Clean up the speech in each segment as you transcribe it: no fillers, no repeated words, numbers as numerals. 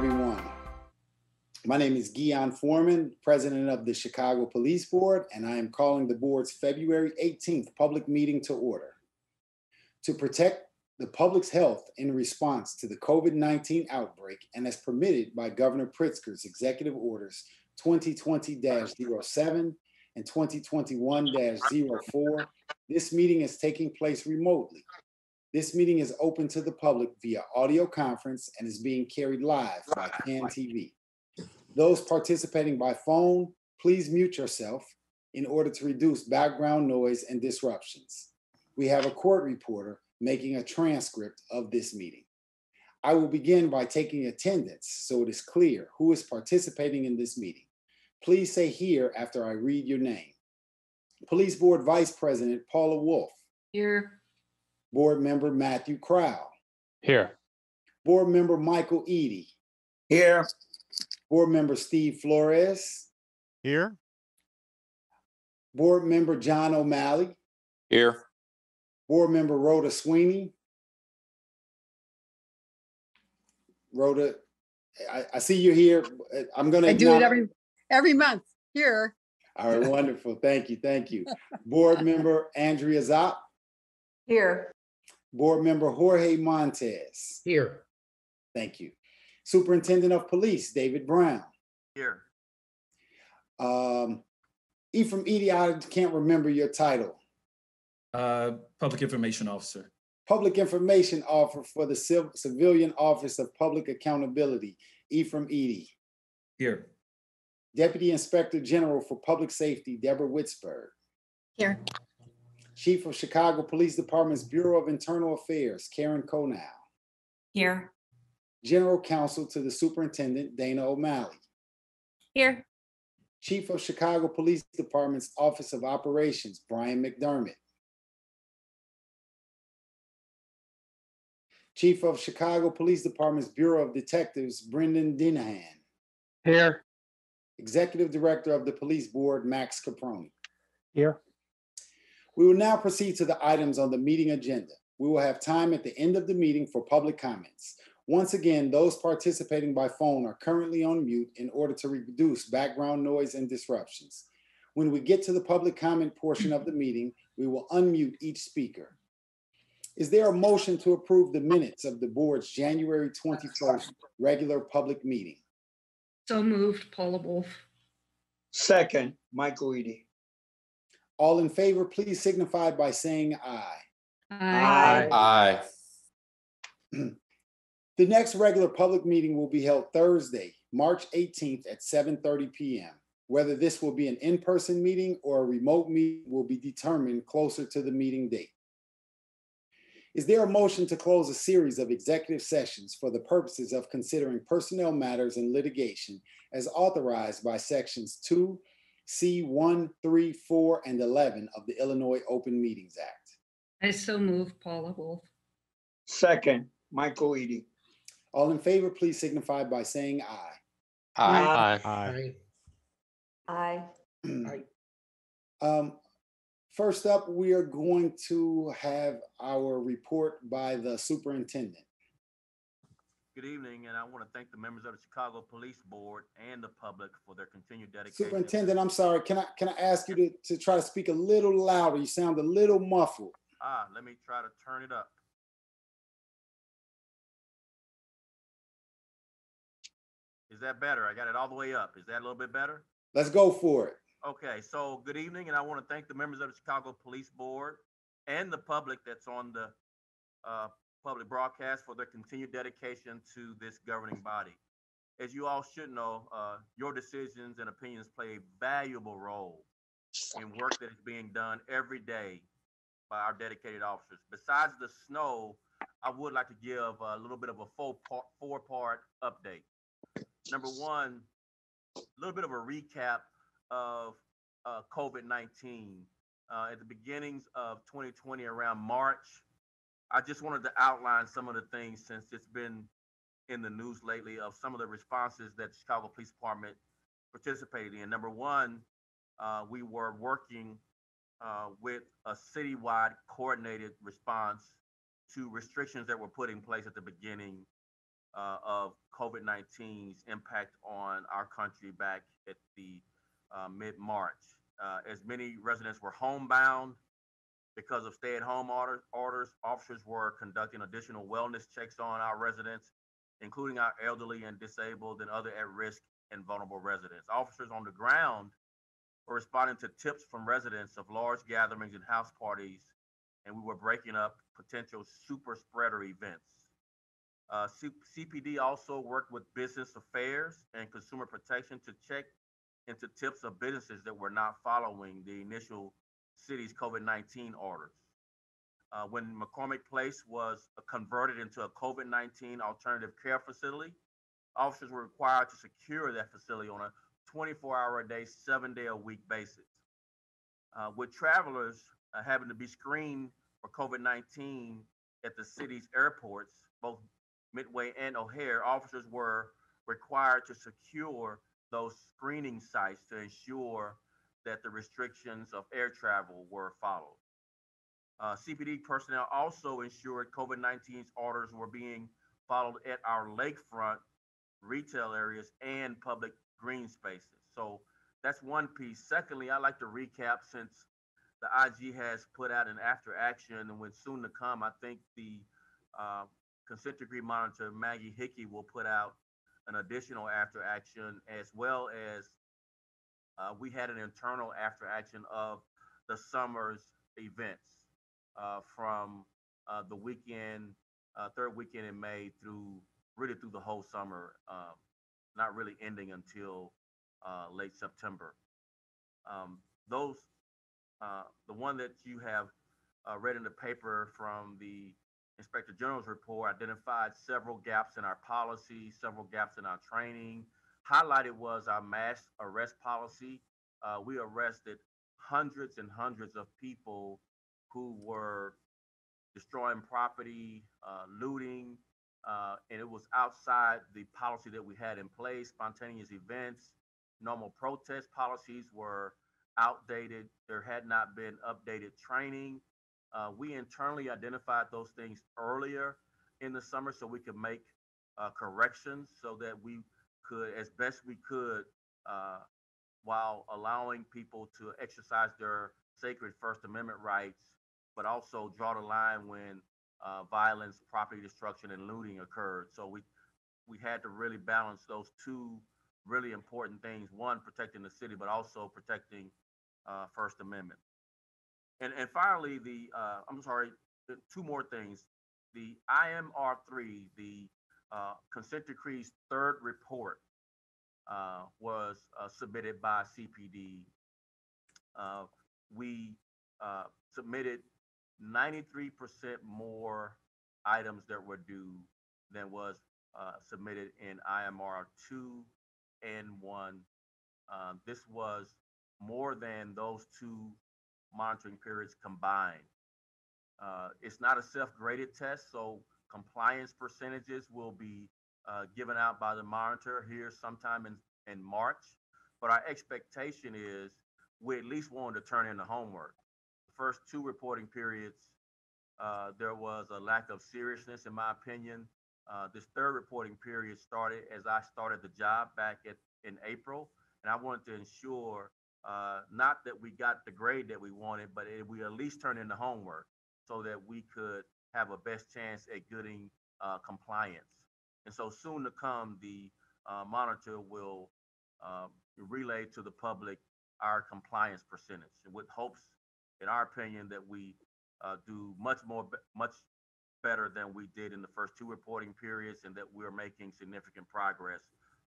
everyone. My name is Guion Foreman, president of the Chicago Police Board, and I am calling the board's February 18th public meeting to order. To protect the public's health in response to the COVID-19 outbreak and as permitted by Governor Pritzker's executive orders 2020-07 and 2021-04, this meeting is taking place remotely. This meeting is open to the public via audio conference and is being carried live by CAN TV. Those participating by phone, please mute yourself in order to reduce background noise and disruptions. We have a court reporter making a transcript of this meeting. I will begin by taking attendance so it is clear who is participating in this meeting. Please say here after I read your name. Police Board Vice President Paula Wolf. Here. Board Member Matthew Crowell. Here. Board Member Michael Eady. Here. Board Member Steve Flores. Here. Board Member John O'Malley. Here. Board Member Rhoda Sweeney. Rhoda, I see you here. I'm going to do it every month. Here. All right, wonderful. Thank you. Thank you. Board Member Andrea Zopp. Here. Board Member Jorge Montez. Here. Thank you. Superintendent of Police David Brown. Here. Ephraim Eady, I can't remember your title. Public Information Officer. Public Information Officer for the Civilian Office of Public Accountability, Ephraim Eady. Here. Deputy Inspector General for Public Safety, Deborah Witzberg. Here. Chief of Chicago Police Department's Bureau of Internal Affairs, Karen Conow. Here. General Counsel to the Superintendent, Dana O'Malley. Here. Chief of Chicago Police Department's Office of Operations, Brian McDermott. Chief of Chicago Police Department's Bureau of Detectives, Brendan Dinahan. Here. Executive Director of the Police Board, Max Caproni. Here. We will now proceed to the items on the meeting agenda. We will have time at the end of the meeting for public comments. Once again, those participating by phone are currently on mute in order to reduce background noise and disruptions. When we get to the public comment portion of the meeting, we will unmute each speaker. Is there a motion to approve the minutes of the board's January 21st regular public meeting? So moved, Paula Wolf. Second, Michael Eady. All in favor, please signify by saying aye. Aye. Aye. The next regular public meeting will be held Thursday, March 18th at 7:30 p.m. Whether this will be an in-person meeting or a remote meeting will be determined closer to the meeting date. Is there a motion to close a series of executive sessions for the purposes of considering personnel matters and litigation as authorized by sections 2C1, 3, 4, and 11 of the Illinois Open Meetings Act? I so moved, Paula Wolf. Second, Michael Eady. All in favor, please signify by saying aye. Aye. Aye. First up, we are going to have our report by the superintendent. Good evening, and I want to thank the members of the Chicago Police Board and the public for their continued dedication. Superintendent, I'm sorry, can I ask you to try to speak a little louder? You sound a little muffled. Let me try to turn it up. Is that better? I got it all the way up. Is that a little bit better? Let's go for it. Okay, so good evening, and I want to thank the members of the Chicago Police Board and the public that's on the public broadcast for their continued dedication to this governing body. As you all should know, your decisions and opinions play a valuable role in work that is being done every day by our dedicated officers. Besides the snow, I would like to give a little bit of a four-part update. Number one, a little bit of a recap of COVID-19. At the beginnings of 2020, around March, I just wanted to outline some of the things, since it's been in the news lately, of some of the responses that the Chicago Police Department participated in. Number one, we were working with a citywide coordinated response to restrictions that were put in place at the beginning of COVID-19's impact on our country back at the mid-March. As many residents were homebound because of stay-at-home orders, officers were conducting additional wellness checks on our residents, including our elderly and disabled and other at-risk and vulnerable residents. Officers on the ground were responding to tips from residents of large gatherings and house parties, and we were breaking up potential super spreader events. CPD also worked with business affairs and consumer protection to check into tips of businesses that were not following the initial city's COVID-19 orders. When McCormick Place was converted into a COVID-19 alternative care facility, officers were required to secure that facility on a 24-hour-a-day, 7-day-a-week basis. With travelers having to be screened for COVID-19 at the city's airports, both Midway and O'Hare, officers were required to secure those screening sites to ensure that the restrictions of air travel were followed. CPD personnel also ensured COVID-19's orders were being followed at our lakefront retail areas and public green spaces. So that's one piece. Secondly, I'd like to recap, since the IG has put out an after action and when soon to come, I think the consent decree monitor, Maggie Hickey, will put out an additional after action, as well as we had an internal after action of the summer's events from the weekend, third weekend in May through the whole summer, not really ending until late September. The one that you have read in the paper from the Inspector General's report identified several gaps in our policy, several gaps in our training. Highlighted was our mass arrest policy. We arrested hundreds and hundreds of people who were destroying property, looting, and it was outside the policy that we had in place. Spontaneous events, normal protest policies were outdated. There had not been updated training. We internally identified those things earlier in the summer so we could make corrections so that we could, as best we could, while allowing people to exercise their sacred First Amendment rights, but also draw the line when violence, property destruction, and looting occurred. So we had to really balance those two really important things: one, protecting the city, but also protecting First Amendment. And finally, two more things. The IMR3, the consent decree's third report, was submitted by CPD. We submitted 93% more items that were due than was submitted in IMR 2 and 1. This was more than those two monitoring periods combined. It's not a self-graded test, so compliance percentages will be given out by the monitor here sometime in March. But our expectation is we at least wanted to turn in the homework. The first two reporting periods, there was a lack of seriousness, in my opinion. This third reporting period started as I started the job back in April, and I wanted to ensure not that we got the grade that we wanted, but we at least turned in the homework so that we could have a best chance at getting compliance. And so soon to come, the monitor will relay to the public our compliance percentage, with hopes, in our opinion, that we do much better than we did in the first two reporting periods, and that we're making significant progress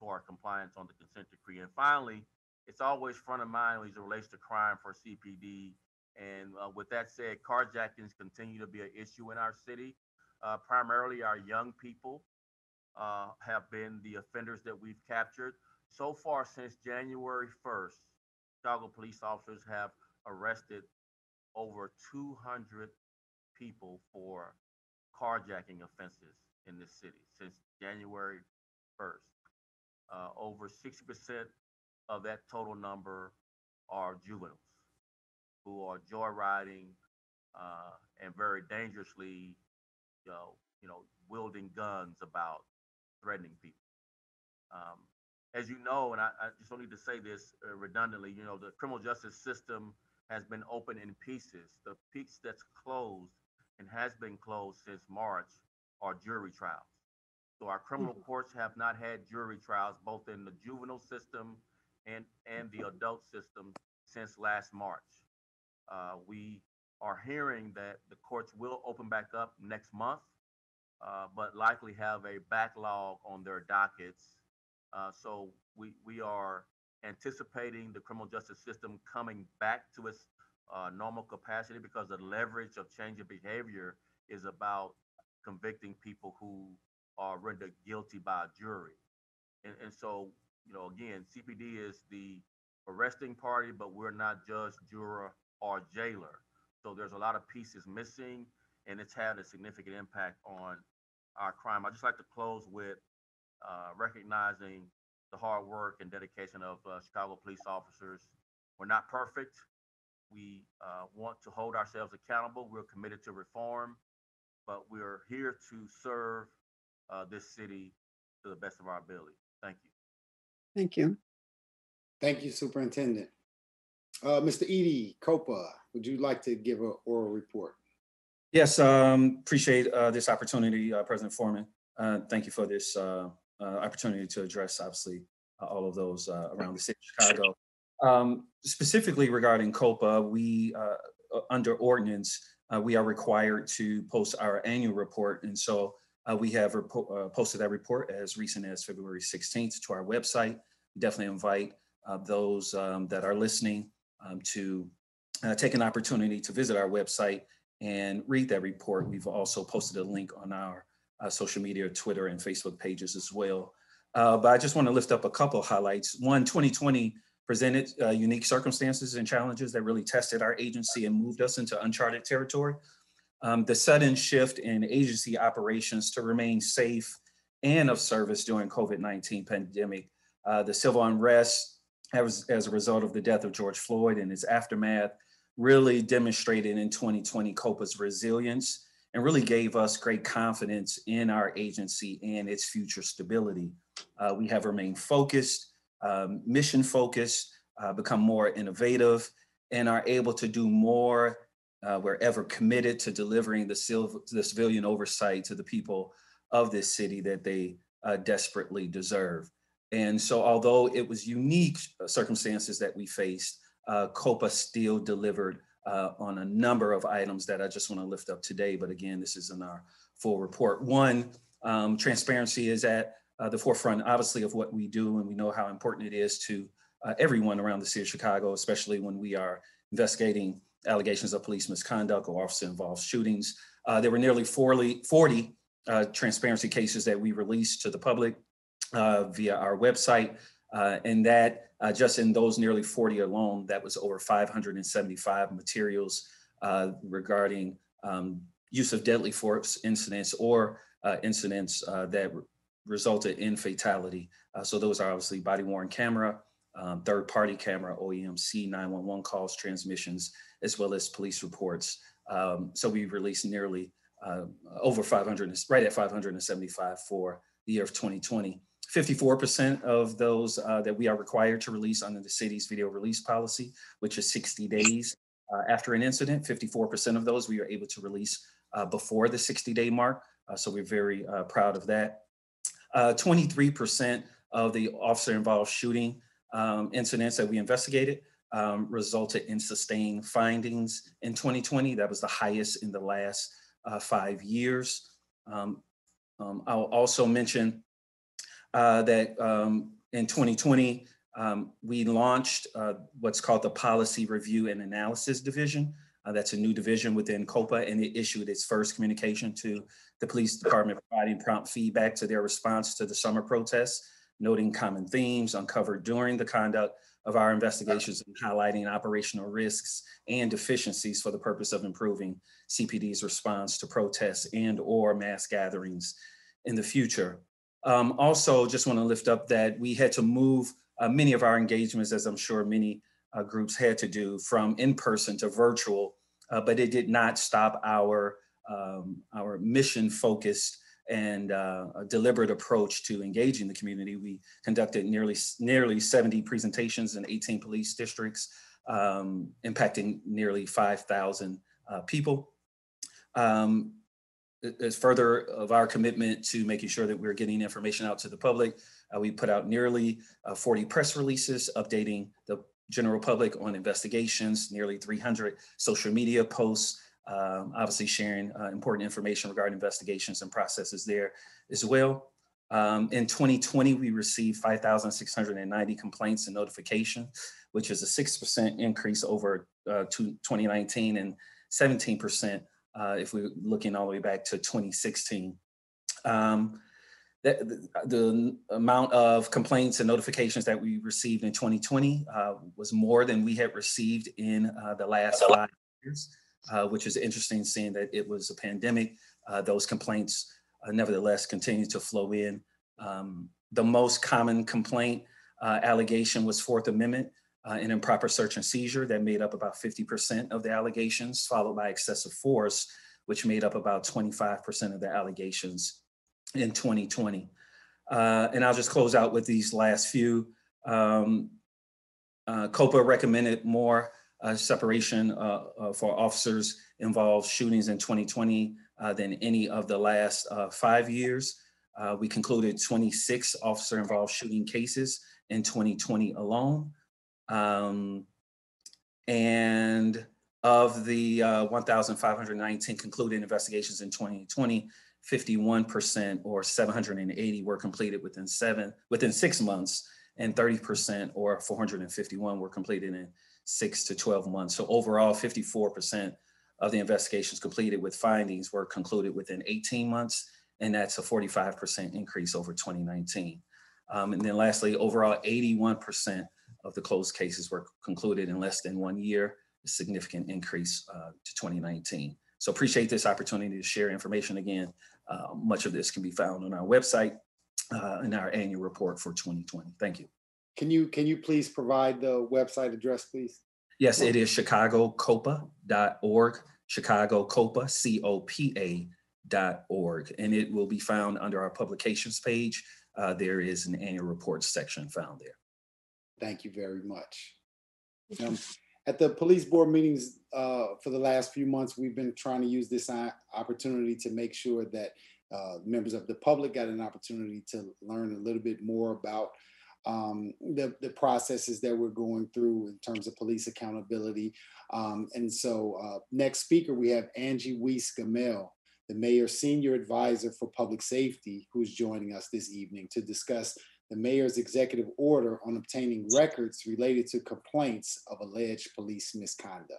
for our compliance on the consent decree. And finally, it's always front of mind as it relates to crime for CPD. And with that said, carjackings continue to be an issue in our city. Primarily, our young people have been the offenders that we've captured. So far, since January 1st, Chicago police officers have arrested over 200 people for carjacking offenses in this city since January 1st. Over 60% of that total number are juveniles who are joyriding and very dangerously, wielding guns about. threatening people. As you know, and I just don't need to say this redundantly, you know, the criminal justice system has been open in pieces. The piece that's closed and has been closed since March are jury trials. So our criminal courts have not had jury trials, both in the juvenile system and the adult system since last March. We are hearing that the courts will open back up next month, but likely have a backlog on their dockets. So we are anticipating the criminal justice system coming back to its normal capacity, because the leverage of change of behavior is about convicting people who are rendered guilty by a jury. And so, you know, again, CPD is the arresting party, but we're not judge, juror, or jailer. So there's a lot of pieces missing, and it's had a significant impact on our crime. I'd just like to close with recognizing the hard work and dedication of Chicago police officers. We're not perfect. We want to hold ourselves accountable. We're committed to reform, but we're here to serve this city to the best of our ability. Thank you. Thank you. Thank you, Superintendent. Mr. Edie Copa, would you like to give an oral report? Yes, appreciate this opportunity, President Foreman. Thank you for this opportunity to address, obviously, all of those around the city of Chicago. Specifically regarding COPA, we, under ordinance, we are required to post our annual report. And so we have posted that report as recent as February 16th to our website. Definitely invite those that are listening to take an opportunity to visit our website and read that report. We've also posted a link on our social media, Twitter and Facebook pages as well. But I just want to lift up a couple of highlights. One, 2020 presented unique circumstances and challenges that really tested our agency and moved us into uncharted territory. The sudden shift in agency operations to remain safe and of service during COVID-19 pandemic, the civil unrest as a result of the death of George Floyd and its aftermath really demonstrated in 2020 COPA's resilience and really gave us great confidence in our agency and its future stability. We have remained focused, mission focused, become more innovative, and are able to do more. We're ever committed to delivering the civilian oversight to the people of this city that they desperately deserve. And so although it was unique circumstances that we faced, COPA still delivered on a number of items that I just want to lift up today. But again, this is in our full report. One, transparency is at the forefront, obviously, of what we do, and we know how important it is to everyone around the city of Chicago, especially when we are investigating allegations of police misconduct or officer-involved shootings. There were nearly 40 transparency cases that we released to the public via our website, and that just in those nearly 40 alone, that was over 575 materials regarding use of deadly force incidents or incidents that resulted in fatality. So those are obviously body-worn camera, third-party camera, OEMC, 911 calls, transmissions, as well as police reports. So we released nearly over 500, right at 575 for the year of 2020. 54% of those that we are required to release under the city's video release policy, which is 60 days after an incident. 54% of those we are able to release before the 60-day mark. So we're very proud of that. 23% of the officer-involved shooting incidents that we investigated resulted in sustained findings in 2020. That was the highest in the last 5 years. I'll also mention that in 2020, we launched what's called the Policy Review and Analysis Division. That's a new division within COPA, and it issued its first communication to the police department, providing prompt feedback to their response to the summer protests, noting common themes uncovered during the conduct of our investigations and highlighting operational risks and deficiencies for the purpose of improving CPD's response to protests and or mass gatherings in the future. Also, just want to lift up that we had to move many of our engagements, as I'm sure many groups had to do, from in-person to virtual, but it did not stop our mission-focused and a deliberate approach to engaging the community. We conducted nearly 70 presentations in 18 police districts, impacting nearly 5,000 people. As further of our commitment to making sure that we're getting information out to the public, we put out nearly 40 press releases updating the general public on investigations, nearly 300 social media posts, obviously sharing important information regarding investigations and processes there as well. In 2020, we received 5,690 complaints and notifications, which is a 6% increase over 2019 and 17% if we're looking all the way back to 2016. The amount of complaints and notifications that we received in 2020 was more than we had received in the last 5 years, which is interesting, seeing that it was a pandemic. Those complaints nevertheless continue to flow in. The most common complaint allegation was Fourth Amendment and improper search and seizure. That made up about 50% of the allegations, followed by excessive force, which made up about 25% of the allegations in 2020. And I'll just close out with these last few. COPA recommended more separation for officers involved shootings in 2020 than any of the last 5 years. We concluded 26 officer involved shooting cases in 2020 alone. And of the 1,519 concluded investigations in 2020, 51% or 780 were completed within 6 months, and 30% or 451 were completed in 6 to 12 months. So overall, 54% of the investigations completed with findings were concluded within 18 months, and that's a 45% increase over 2019. And then lastly, overall, 81% of the closed cases were concluded in less than 1 year, a significant increase to 2019. So appreciate this opportunity to share information again. Much of this can be found on our website in our annual report for 2020. Thank you. Can you please provide the website address, please? Yes, it is chicagocopa.org, chicagocopa, COPA.org, and it will be found under our publications page. There is an annual reports section found there. Thank you very much. At the police board meetings for the last few months, we've been trying to use this opportunity to make sure that members of the public got an opportunity to learn a little bit more about the processes that we're going through in terms of police accountability. And so next speaker, we have Angie Weiss-Gamel, the mayor's senior advisor for public safety, who's joining us this evening to discuss the mayor's executive order on obtaining records related to complaints of alleged police misconduct.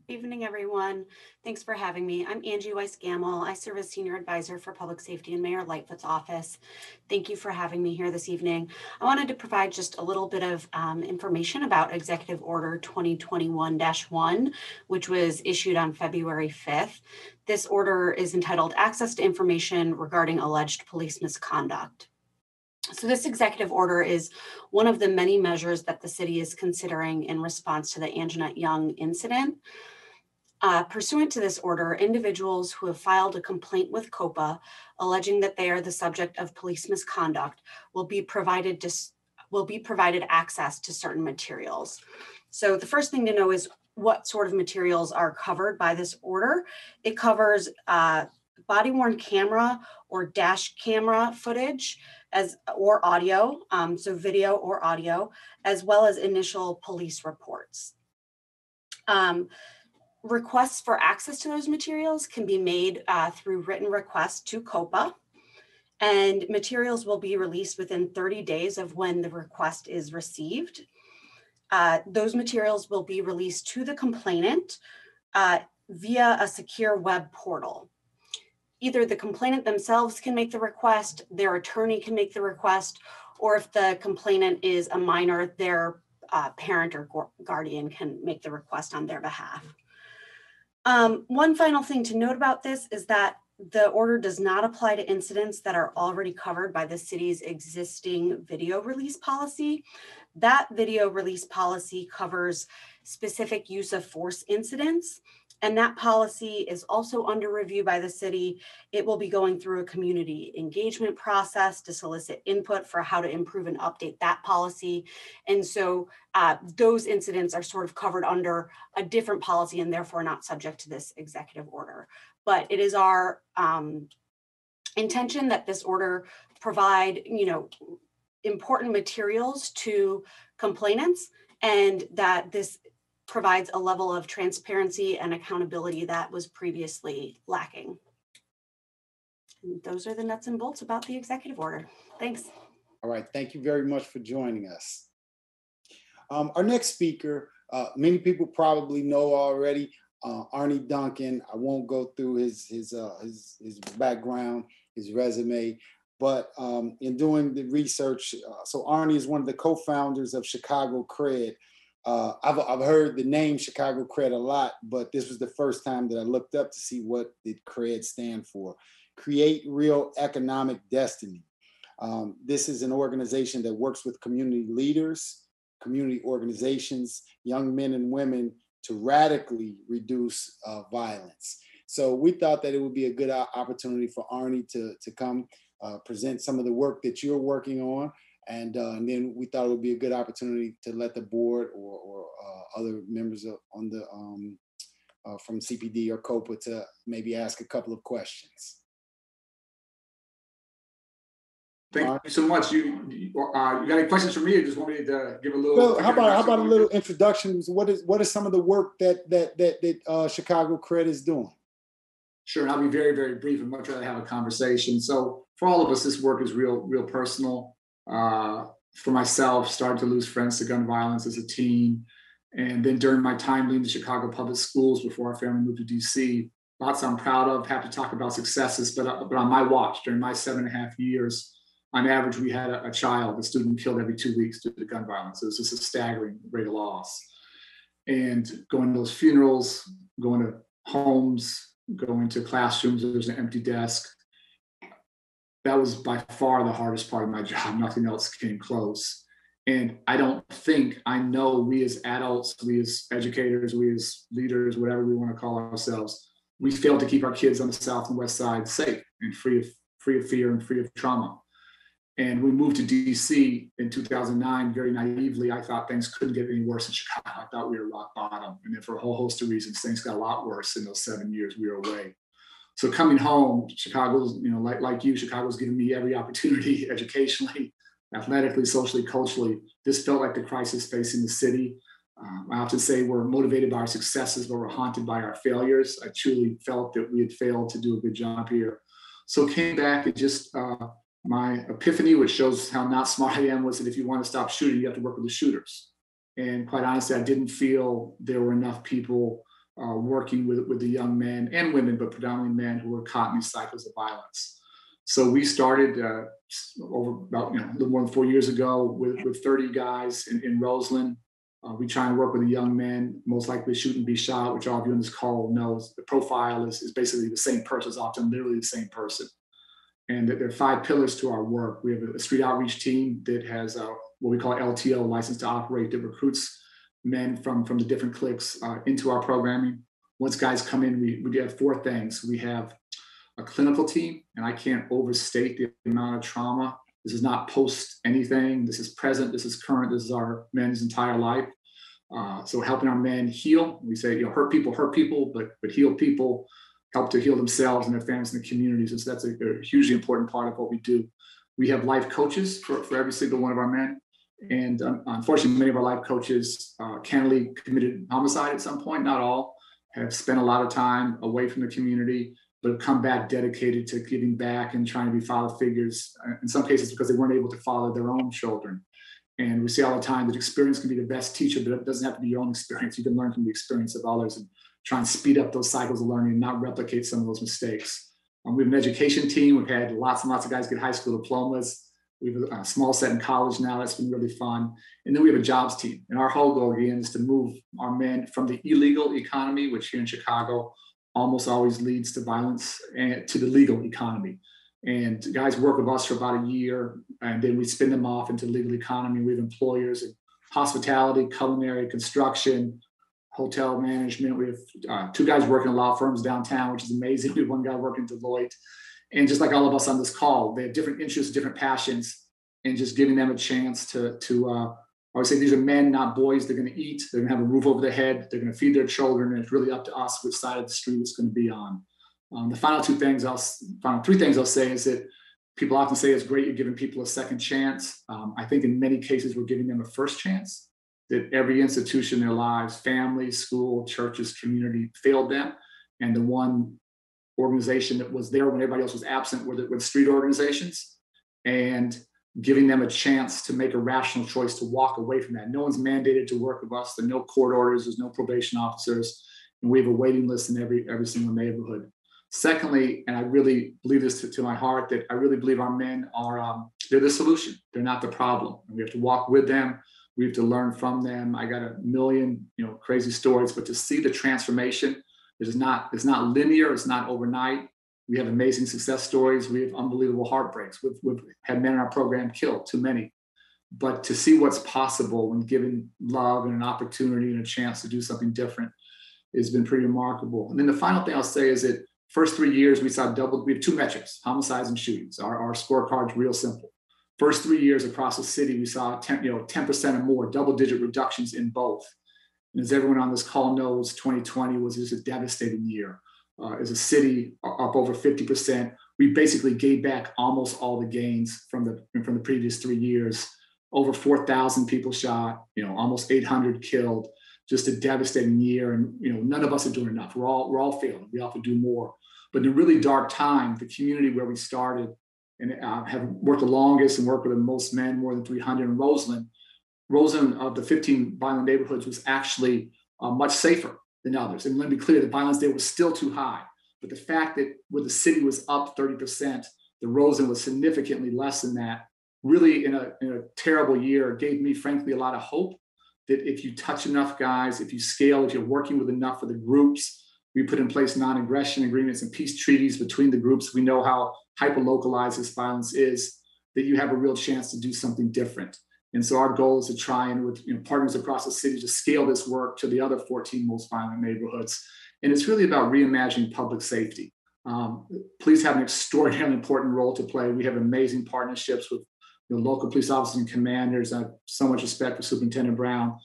Evening, everyone. Thanks for having me. I'm Angie Weiss-Gamel. I serve as Senior Advisor for Public Safety in Mayor Lightfoot's office. Thank you for having me here this evening. I wanted to provide just a little bit of information about Executive Order 2021-1, which was issued on February 5th. This order is entitled Access to Information Regarding Alleged Police Misconduct. So this executive order is one of the many measures that the city is considering in response to the Anjanette Young incident. Pursuant to this order, individuals who have filed a complaint with COPA alleging that they are the subject of police misconduct will be provided access to certain materials. So the first thing to know is what sort of materials are covered by this order. It covers body-worn camera or dash camera footage or audio, so video or audio, as well as initial police reports. Requests for access to those materials can be made through written request to COPA, and materials will be released within 30 days of when the request is received. Those materials will be released to the complainant via a secure web portal. Either the complainant themselves can make the request, their attorney can make the request, or if the complainant is a minor, their parent or guardian can make the request on their behalf. One final thing to note about this is that the order does not apply to incidents that are already covered by the city's existing video release policy. That video release policy covers specific use of force incidents. And that policy is also under review by the city. It will be going through a community engagement process to solicit input for how to improve and update that policy. And so those incidents are sort of covered under a different policy and therefore not subject to this executive order. But it is our intention that this order provide, important materials to complainants, and that this provides a level of transparency and accountability that was previously lacking. And those are the nuts and bolts about the executive order. Thanks. All right, thank you very much for joining us. Our next speaker, many people probably know already, Arne Duncan. I won't go through his background, his resume, but in doing the research, so Arne is one of the co-founders of Chicago Cred. I've heard the name Chicago Cred a lot, but this was the first time that I looked up to see what did Cred stand for. Create Real Economic Destiny. This is an organization that works with community leaders, community organizations, young men and women to radically reduce violence. So we thought that it would be a good opportunity for Arne to come present some of the work that you're working on. And then we thought it would be a good opportunity to let the board or other members on the from CPD or COPA to maybe ask a couple of questions. Thank you so much. You got any questions for me, or just want me to give a little? Well, how about a little introduction? What is some of the work that Chicago Cred is doing? Sure, and I'll be very, very brief. I'd much rather have a conversation. So for all of us, this work is real personal. For myself, started to lose friends to gun violence as a teen. And then during my time leading the Chicago public schools before our family moved to DC, lots I'm proud of, happy to talk about successes, but on my watch, during my 7.5 years, on average, we had a student killed every 2 weeks due to gun violence. It was just a staggering rate of loss. And going to those funerals, going to homes, going to classrooms, there's an empty desk. That was by far the hardest part of my job. Nothing else came close. And I know we as adults, we as educators, we as leaders, whatever we want to call ourselves, we failed to keep our kids on the South and West Side safe and free of fear and free of trauma. And we moved to DC in 2009, very naively. I thought things couldn't get any worse in Chicago. I thought we were rock bottom. And then for a whole host of reasons, things got a lot worse in those 7 years we were away. So coming home, Chicago's, like you, Chicago's given me every opportunity educationally, athletically, socially, culturally. This felt like the crisis facing the city. I often say we're motivated by our successes, but we're haunted by our failures. I truly felt that we had failed to do a good job here. So came back and just my epiphany, which shows how not smart I am, was that if you want to stop shooting, you have to work with the shooters. And quite honestly, I didn't feel there were enough people working with the young men and women, but predominantly men who were caught in these cycles of violence. So we started over about a little more than 4 years ago with 30 guys in Roseland. We try and work with the young men, most likely shoot and be shot, which all of you on this call knows. The profile is basically the same person, it's often literally the same person. And there are 5 pillars to our work. We have a street outreach team that has what we call LTO, license to operate, that recruits men from the different cliques into our programming. Once guys come in, we have 4 things. We have a clinical team, and I can't overstate the amount of trauma. This is not post anything. This is present. This is current. This is our men's entire life. So helping our men heal. We say, hurt people, but heal people, help to heal themselves and their families and the communities. And so that's a hugely important part of what we do. We have life coaches for every single one of our men. And unfortunately, many of our life coaches candidly committed homicide at some point. Not all have spent a lot of time away from the community, but have come back dedicated to giving back and trying to be father figures, in some cases because they weren't able to father their own children. And we see all the time that experience can be the best teacher, but it doesn't have to be your own experience. You can learn from the experience of others and try and speed up those cycles of learning and not replicate some of those mistakes. We have an education team. We've had lots and lots of guys get high school diplomas. We have a small set in college now. That's been really fun. And then we have a jobs team. And our whole goal, again, is to move our men from the illegal economy, which here in Chicago almost always leads to violence, and to the legal economy. And guys work with us for about a year, and then we spin them off into the legal economy. We have employers in hospitality, culinary, construction, hotel management. We have 2 guys working in law firms downtown, which is amazing. We have 1 guy working at Deloitte. And just like all of us on this call, they have different interests, different passions, and just giving them a chance to I would say these are men, not boys. They're going to eat. They're going to have a roof over their head. They're going to feed their children. And it's really up to us which side of the street it's going to be on. The final 3 things I'll say is that people often say it's great you're giving people a second chance. I think in many cases we're giving them a first chance. That every institution in their lives, family, school, churches, community, failed them. And the one organization that was there when everybody else was absent were the street organizations. And giving them a chance to make a rational choice to walk away from that. No one's mandated to work with us. There are no court orders. There's no probation officers. And we have a waiting list in every single neighborhood. Secondly, and I really believe this to my heart, that I really believe our men are, they're the solution. They're not the problem. And we have to walk with them. We have to learn from them. I got a million, crazy stories, but to see the transformation, it's not linear. It's not overnight. We have amazing success stories. We have unbelievable heartbreaks. We've had men in our program killed, too many. But to see what's possible when given love and an opportunity and a chance to do something different has been pretty remarkable. And then the final thing I'll say is that first 3 years, we have 2 metrics, homicides and shootings. Our scorecard's real simple. First 3 years across the city, we saw 10% or more, double-digit reductions in both. And as everyone on this call knows, 2020 was just a devastating year. As a city, up over 50%. We basically gave back almost all the gains from the previous 3 years. Over 4,000 people shot, almost 800 killed. Just a devastating year, and none of us are doing enough. We're all failing. We have to do more. But in a really dark time, the community where we started and have worked the longest and worked with the most men, more than 300 in Roseland. Roseland, of the 15 violent neighborhoods, was actually much safer than others. And let me be clear, the violence there was still too high. But the fact that where the city was up 30%, the Roseland was significantly less than that, really in a terrible year, gave me, frankly, a lot of hope that if you touch enough guys, if you scale, if you're working with enough of the groups, we put in place non-aggression agreements and peace treaties between the groups. We know how hyper-localized this violence is, that you have a real chance to do something different. And so our goal is to try and with partners across the city to scale this work to the other 14 most violent neighborhoods. And it's really about reimagining public safety. Police have an extraordinarily important role to play. We have amazing partnerships with local police officers and commanders. I have so much respect for Superintendent Brown.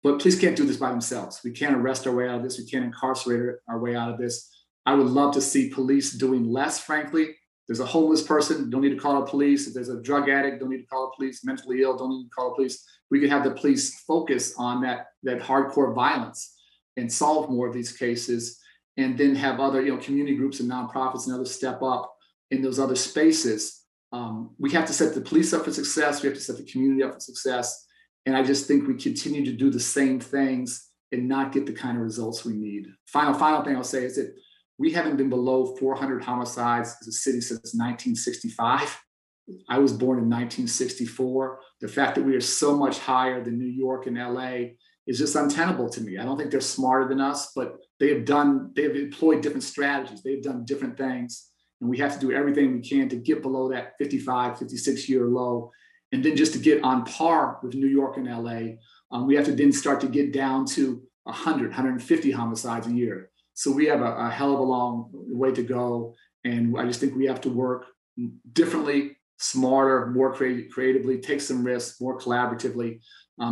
But police can't do this by themselves. We can't arrest our way out of this. We can't incarcerate our way out of this. I would love to see police doing less, frankly. There's a homeless person, don't need to call the police. If there's a drug addict, don't need to call the police. Mentally ill, don't need to call the police. We could have the police focus on that hardcore violence and solve more of these cases, and then have other community groups and nonprofits and others step up in those other spaces. We have to set the police up for success. We have to set the community up for success. And I just think we continue to do the same things and not get the kind of results we need. Final thing I'll say is that we haven't been below 400 homicides as a city since 1965. I was born in 1964. The fact that we are so much higher than New York and LA is just untenable to me. I don't think they're smarter than us, but they have employed different strategies. They've done different things. And we have to do everything we can to get below that 55, 56-year low. And then just to get on par with New York and LA, we have to then start to get down to 100, 150 homicides a year. So we have a hell of a long way to go. And I just think we have to work differently, smarter, more creatively, take some risks, more collaboratively,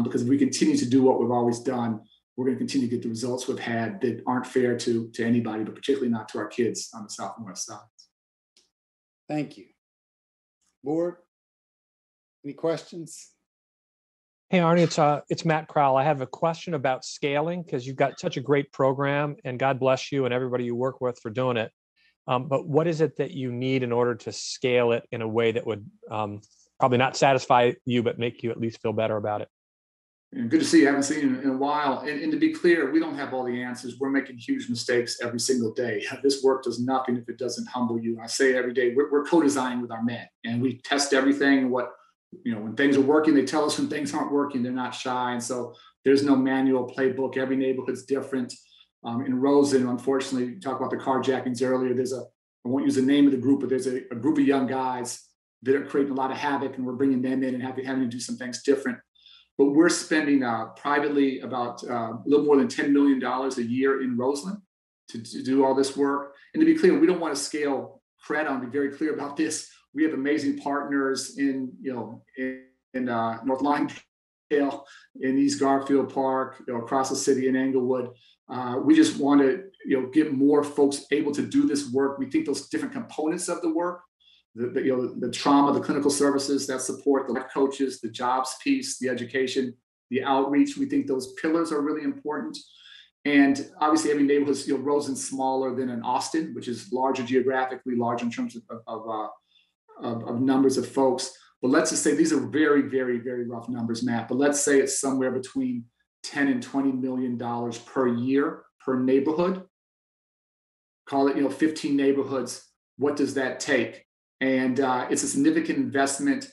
because if we continue to do what we've always done, we're going to continue to get the results we've had that aren't fair to anybody, but particularly not to our kids on the South and West sides. Thank you. Board, any questions? Hey, Arne, it's Matt Crowell. I have a question about scaling because you've got such a great program, and God bless you and everybody you work with for doing it. But what is it that you need in order to scale it in a way that would probably not satisfy you, but make you at least feel better about it? And good to see you. I haven't seen you in a while. And to be clear, we don't have all the answers. We're making huge mistakes every single day. This work does nothing if it doesn't humble you. I say every day, we're co-designing with our men, and we test everything. When things are working, they tell us when things aren't working. They're not shy. And so there's no manual playbook. Every neighborhood's different. In Roseland, unfortunately, you talked about the carjackings earlier. I won't use the name of the group, but there's a group of young guys that are creating a lot of havoc, and we're bringing them in and having to do some things different. but we're spending privately about a little more than $10 million a year in Roseland to do all this work. And to be clear, we don't want to scale CRED. I'll be very clear about this. We have amazing partners in North Lawndale, in East Garfield Park, across the city in Englewood. We just want to get more folks able to do this work. We think those different components of the work, the trauma, the clinical services that support, the life coaches, the jobs piece, the education, the outreach, we think those pillars are really important. And obviously every neighborhood is Roseland's smaller than an Austin, which is larger geographically, larger in terms of numbers of folks. But let's just say these are very, very, very rough numbers, Matt. But let's say it's somewhere between $10 and $20 million per year per neighborhood. Call it 15 neighborhoods. What does that take? And it's a significant investment.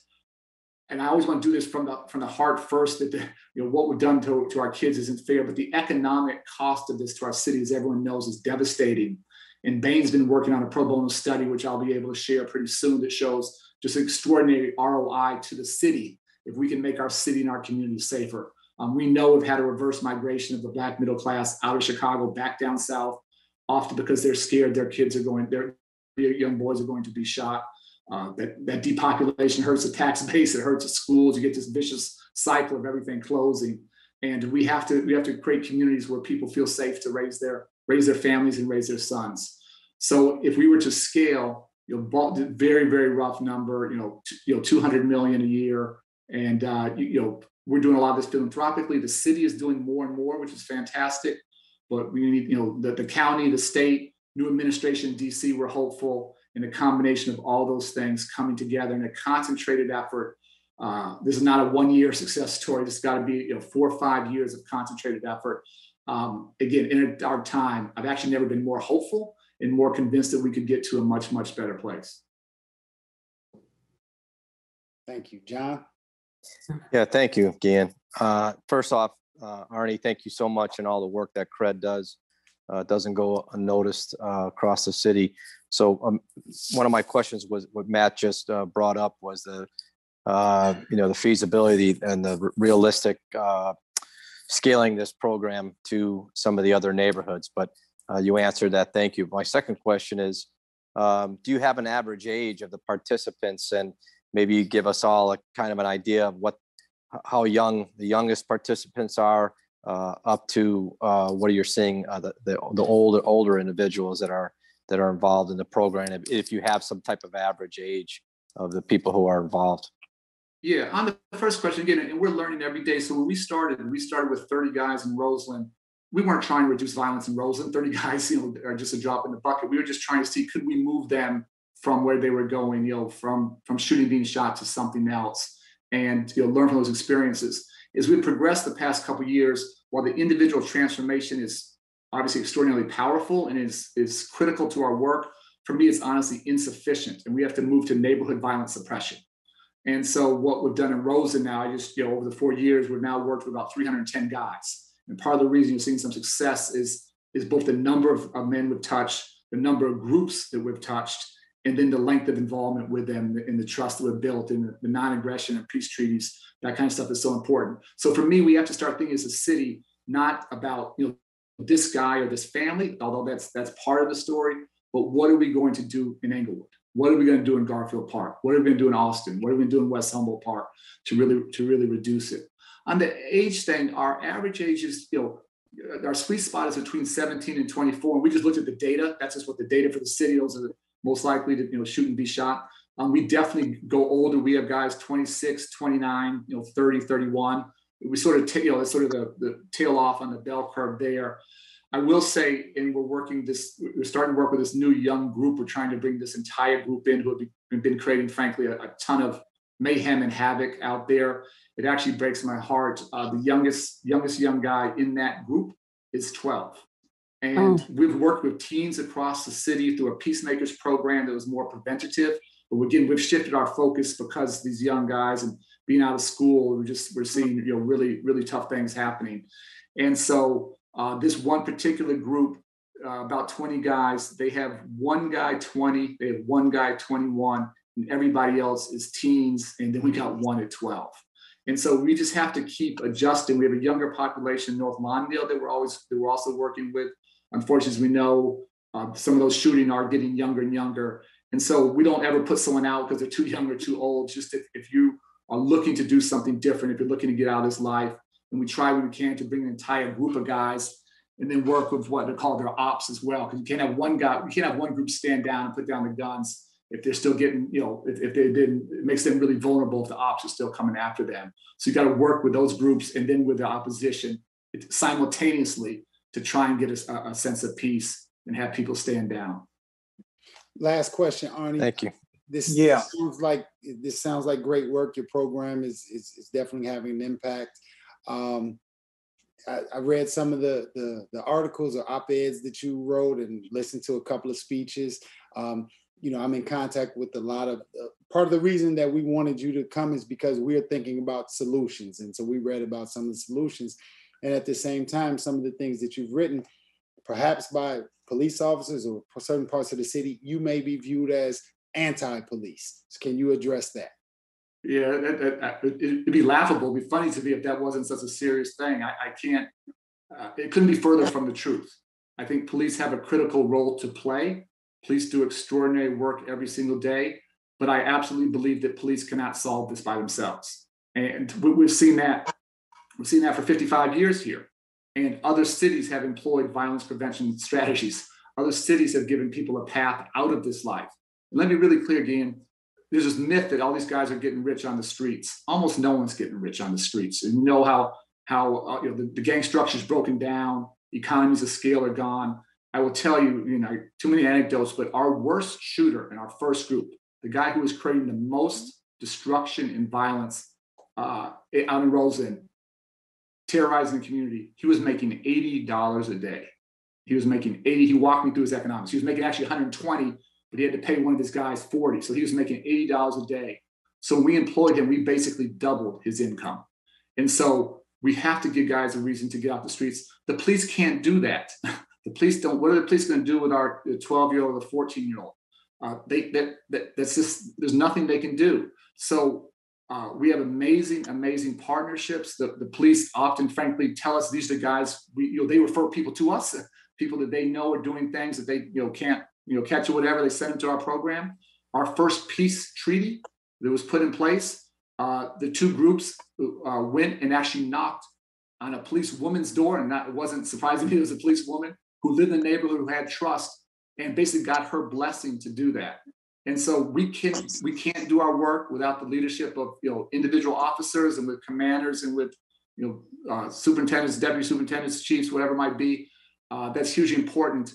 And I always want to do this from the heart first, that what we've done to our kids isn't fair, but the economic cost of this to our city, as everyone knows, is devastating. And Bain's been working on a pro bono study, which I'll be able to share pretty soon, that shows just extraordinary ROI to the city if we can make our city and our community safer. We know we've had a reverse migration of the Black middle class out of Chicago back down south, often because they're scared their young boys are going to be shot. That depopulation hurts the tax base, it hurts the schools. You get this vicious cycle of everything closing, and we have to create communities where people feel safe to raise their families and raise their sons. So if we were to scale, very, very rough number, 200 million a year, and we're doing a lot of this philanthropically. The city is doing more and more, which is fantastic. But we need, the county, the state, new administration in DC, we're hopeful. And a combination of all those things coming together in a concentrated effort. This is not a one-year success story. This has got to be 4 or 5 years of concentrated effort. Again, in a dark time, I've actually never been more hopeful and more convinced that we could get to a much, much better place. Thank you, John. Yeah, thank you, Gian. First off, Arne, thank you so much, and all the work that CRED does. Doesn't go unnoticed across the city. So one of my questions was what Matt just brought up was the feasibility and the realistic scaling this program to some of the other neighborhoods. But you answered that. Thank you. My second question is, do you have an average age of the participants, and maybe give us all a kind of an idea of how young the youngest participants are, up to what you're seeing the older individuals that are involved in the program, if you have some type of average age of the people who are involved. Yeah, on the first question, again, and we're learning every day. So when we started with 30 guys in Roseland. We weren't trying to reduce violence in Roseland. 30 guys, are just a drop in the bucket. We were just trying to see, could we move them from where they were going, from shooting, being shot, to something else, and learn from those experiences. As we progressed the past couple of years, while the individual transformation is obviously extraordinarily powerful and is critical to our work, for me, it's honestly insufficient, and we have to move to neighborhood violence suppression. And so what we've done in Roseland now, over the 4 years, we've now worked with about 310 guys. And part of the reason you're seeing some success is both the number of men we've touched, the number of groups that we've touched, and then the length of involvement with them and the trust that we've built, and the non-aggression and peace treaties. That kind of stuff is so important. So for me, we have to start thinking as a city, not about this guy or this family, although that's part of the story, but what are we going to do in Englewood? What are we going to do in Garfield Park? What are we going to do in Austin? What are we going to do in West Humboldt Park to really reduce it? On the age thing, our average age is, our sweet spot is between 17 and 24. And we just looked at the data. That's just what the data for the city, those are the most likely to shoot and be shot. We definitely go older. We have guys 26, 29, 30, 31. We sort of, it's sort of the tail off on the bell curve there. I will say, and we're starting to work with this new young group. We're trying to bring this entire group in who have been creating, frankly, a ton of mayhem and havoc out there. It actually breaks my heart. The youngest young guy in that group is 12. And we've worked with teens across the city through a Peacemakers program that was more preventative. But again, we've shifted our focus because these young guys and being out of school, we're seeing really, really tough things happening. And so this one particular group, about 20 guys, they have one guy 20, they have one guy 21, and everybody else is teens, and then we got one at 12. And so we just have to keep adjusting. We have a younger population in North Lawndale that we're also working with. Unfortunately, as we know, some of those shooting are getting younger and younger. And so we don't ever put someone out because they're too young or too old. Just if you are looking to do something different, if you're looking to get out of this life, and we try when we can to bring an entire group of guys and then work with what they call their ops as well. Because you can't have one guy, we can't have one group stand down and put down the guns if they're still getting, if they didn't, it makes them really vulnerable if the ops are still coming after them. So you got to work with those groups and then with the opposition simultaneously to try and get a sense of peace and have people stand down. Last question, Arne. Thank you. This sounds like great work. Your program is definitely having an impact. I read some of the articles or op-eds that you wrote and listened to a couple of speeches. I'm in contact with a lot of, part of the reason that we wanted you to come is because we're thinking about solutions. And so we read about some of the solutions. And at the same time, some of the things that you've written, perhaps by police officers or certain parts of the city, you may be viewed as anti-police. So can you address that? Yeah, it'd be laughable. It'd be funny to me if that wasn't such a serious thing. I can't, it couldn't be further from the truth. I think police have a critical role to play. Police do extraordinary work every single day, but I absolutely believe that police cannot solve this by themselves. And we've seen that. We've seen that for 55 years here. And other cities have employed violence prevention strategies. Other cities have given people a path out of this life. And let me be really clear again. There's this myth that all these guys are getting rich on the streets. Almost no one's getting rich on the streets. And you know how the gang structure is broken down, economies of scale are gone. I will tell you, too many anecdotes, but our worst shooter in our first group, the guy who was creating the most destruction and violence out in Roseland, terrorizing the community, he was making $80 a day. He was making 80. He walked me through his economics. He was making actually 120, but he had to pay one of his guys 40. So he was making $80 a day. So we employed him. We basically doubled his income. And so we have to give guys a reason to get off the streets. The police can't do that. The police don't. What are the police going to do with our 12-year-old or 14-year-old? That's just, there's nothing they can do. So we have amazing partnerships. The police often, frankly, tell us these are the guys, they refer people to us, people that they know are doing things that they can't catch or whatever. They send them to our program. Our first peace treaty that was put in place, the two groups went and actually knocked on a police woman's door, and it wasn't surprising me, it was a police woman who lived in the neighborhood, who had trust, and basically got her blessing to do that. And so we can't do our work without the leadership of individual officers and with commanders and with superintendents, deputy superintendents, chiefs, whatever it might be. That's hugely important.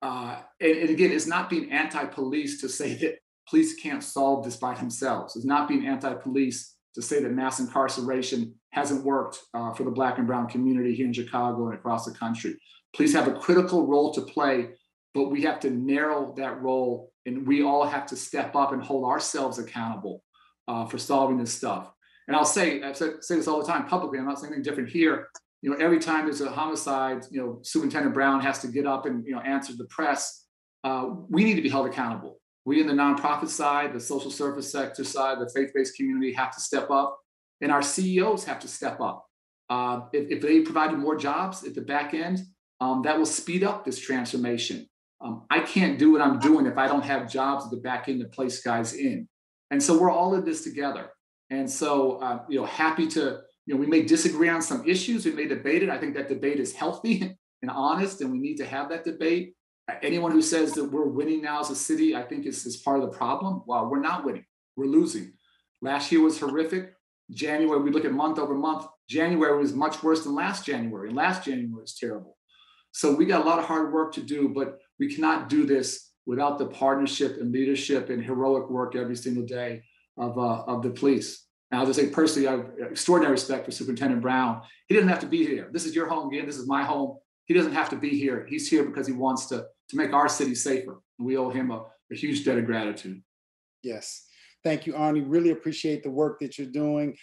And again, it's not being anti-police to say that police can't solve this by themselves. It's not being anti-police to say that mass incarceration hasn't worked for the Black and brown community here in Chicago and across the country. Police have a critical role to play, but we have to narrow that role, and we all have to step up and hold ourselves accountable for solving this stuff. And I say this all the time publicly. I'm not saying anything different here. Every time there's a homicide, Superintendent Brown has to get up and answer the press. We need to be held accountable. We in the nonprofit side, the social service sector side, the faith-based community have to step up, and our CEOs have to step up. If they provided more jobs at the back end, that will speed up this transformation. I can't do what I'm doing if I don't have jobs at the back end to place guys in. And so we're all in this together. And so, happy to, we may disagree on some issues, we may debate it. I think that debate is healthy and honest, and we need to have that debate. Anyone who says that we're winning now as a city, I think is part of the problem. Well, we're not winning, we're losing. Last year was horrific. January, we look at month over month, January was much worse than last January, and last January was terrible. So we got a lot of hard work to do, but we cannot do this without the partnership and leadership and heroic work every single day of the police. And I'll just say personally, I have extraordinary respect for Superintendent Brown. He doesn't have to be here. This is your home again. This is my home. He doesn't have to be here. He's here because he wants to make our city safer. And we owe him a huge debt of gratitude. Yes. Thank you, Arne. Really appreciate the work that you're doing.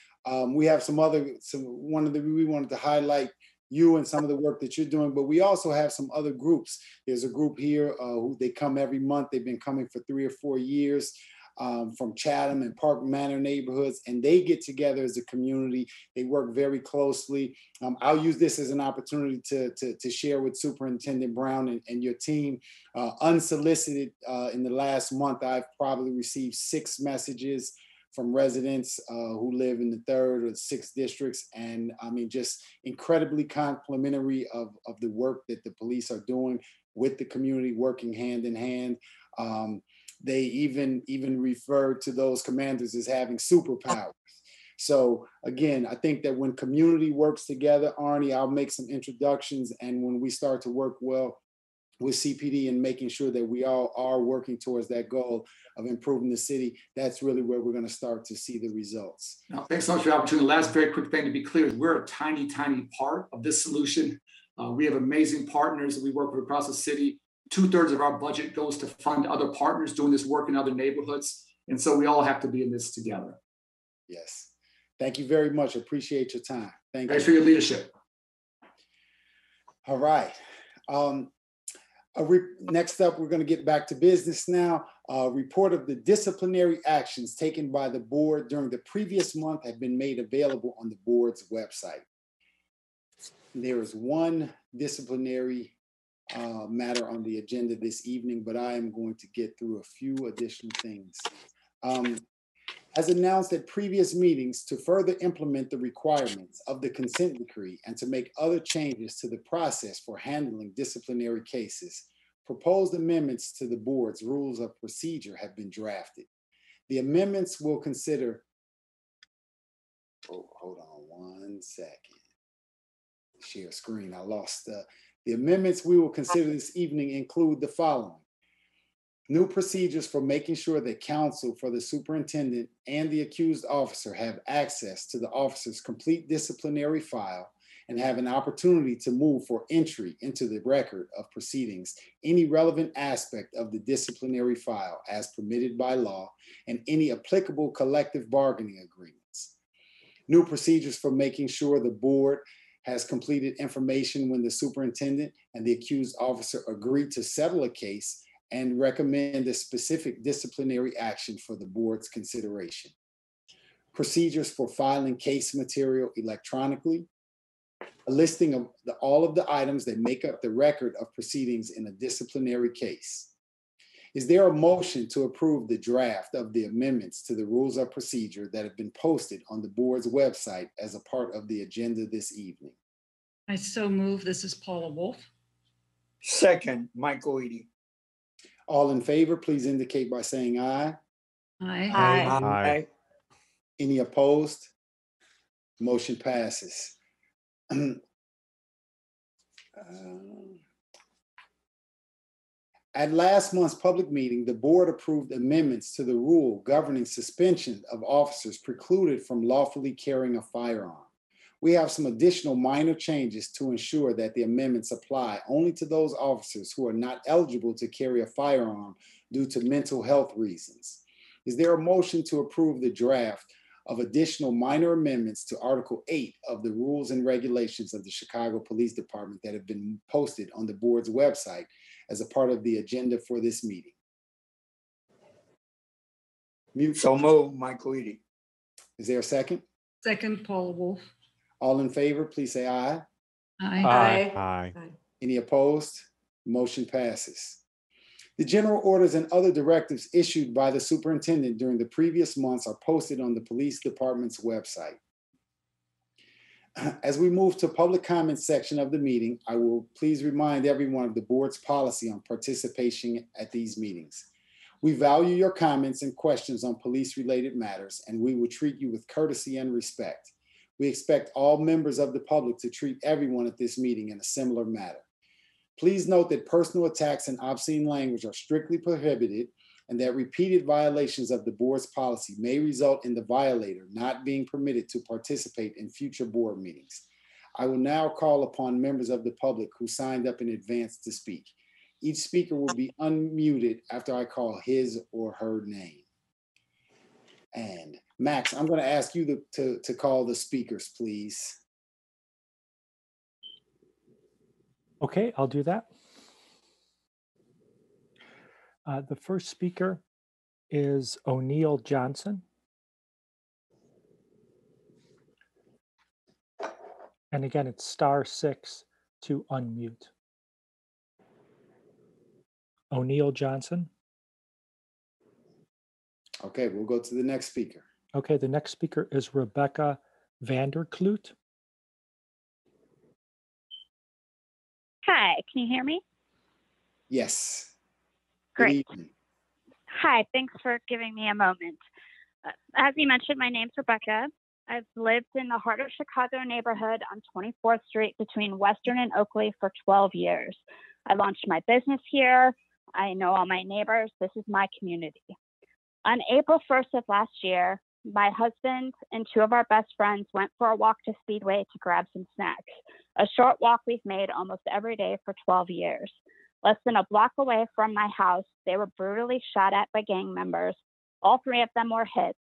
We have we wanted to highlight you and some of the work that you're doing, but we also have some other groups. There's a group here who they come every month. They've been coming for 3 or 4 years. from Chatham and Park Manor neighborhoods, and they get together as a community. They work very closely. I'll use this as an opportunity to share with Superintendent Brown and your team. Unsolicited, in the last month, I've probably received 6 messages from residents who live in the 3rd or 6th districts. And I mean, just incredibly complimentary of the work that the police are doing with the community, working hand in hand. They even refer to those commanders as having superpowers. So again, I think that when community works together, Arne, I'll make some introductions. And when we start to work well with CPD and making sure that we all are working towards that goal of improving the city, that's really where we're going to start to see the results. Now, thanks so much for the opportunity. Last very quick thing to be clear is we're a tiny, tiny part of this solution. We have amazing partners that we work with across the city. 2/3 of our budget goes to fund other partners doing this work in other neighborhoods. And so we all have to be in this together. Yes. Thank you very much. Appreciate your time. Thank Thanks you. for your leadership. All right. Next up, we're going to get back to business now. A report of the disciplinary actions taken by the board during the previous month have been made available on the board's website. There is one disciplinary matter on the agenda this evening, but I am going to get through a few additional things. As announced at previous meetings, to further implement the requirements of the consent decree and to make other changes to the process for handling disciplinary cases, proposed amendments to the board's rules of procedure have been drafted. The amendments will consider, hold on one second. Share screen, I lost. The amendments we will consider this evening include the following. New procedures for making sure that counsel for the superintendent and the accused officer have access to the officer's complete disciplinary file and have an opportunity to move for entry into the record of proceedings any relevant aspect of the disciplinary file as permitted by law and any applicable collective bargaining agreements. New procedures for making sure the board has completed information when the superintendent and the accused officer agree to settle a case and recommend a specific disciplinary action for the board's consideration. Procedures for filing case material electronically, a listing of all of the items that make up the record of proceedings in a disciplinary case. Is there a motion to approve the draft of the amendments to the rules of procedure that have been posted on the board's website as a part of the agenda this evening? I so move. This is Paula Wolf. Second, Michael Eady. All in favor, please indicate by saying aye. Aye. Aye. Any opposed? Motion passes. At last month's public meeting, the board approved amendments to the rule governing suspension of officers precluded from lawfully carrying a firearm. We have some additional minor changes to ensure that the amendments apply only to those officers who are not eligible to carry a firearm due to mental health reasons. Is there a motion to approve the draft of additional minor amendments to Article 8 of the rules and regulations of the Chicago Police Department that have been posted on the board's website as a part of the agenda for this meeting? Mute. So move, Michael Eady. Is there a second? Second, Paula Wolf. All in favor, please say aye. Aye. Aye. Any opposed? Motion passes. The general orders and other directives issued by the superintendent during the previous months are posted on the police department's website. As we move to public comment section of the meeting, I will please remind everyone of the board's policy on participation at these meetings. We value your comments and questions on police-related matters, and we will treat you with courtesy and respect. We expect all members of the public to treat everyone at this meeting in a similar manner. Please note that personal attacks and obscene language are strictly prohibited and that repeated violations of the board's policy may result in the violator not being permitted to participate in future board meetings. I will now call upon members of the public who signed up in advance to speak. Each speaker will be unmuted after I call his or her name. And Max, I'm going to ask you to call the speakers, please. Okay, I'll do that. The first speaker is O'Neill Johnson. And again, it's *6 to unmute. O'Neill Johnson. Okay, we'll go to the next speaker. Okay, the next speaker is Rebecca Vander. Kloot. Hi, can you hear me? Yes. Great. Good evening. Hi, thanks for giving me a moment. As you mentioned, my name's Rebecca. I've lived in the heart of Chicago neighborhood on 24th Street between Western and Oakley for 12 years. I launched my business here. I know all my neighbors. This is my community. On April 1st of last year, my husband and two of our best friends went for a walk to Speedway to grab some snacks, a short walk we've made almost every day for 12 years. Less than a block away from my house, they were brutally shot at by gang members. All three of them were hit,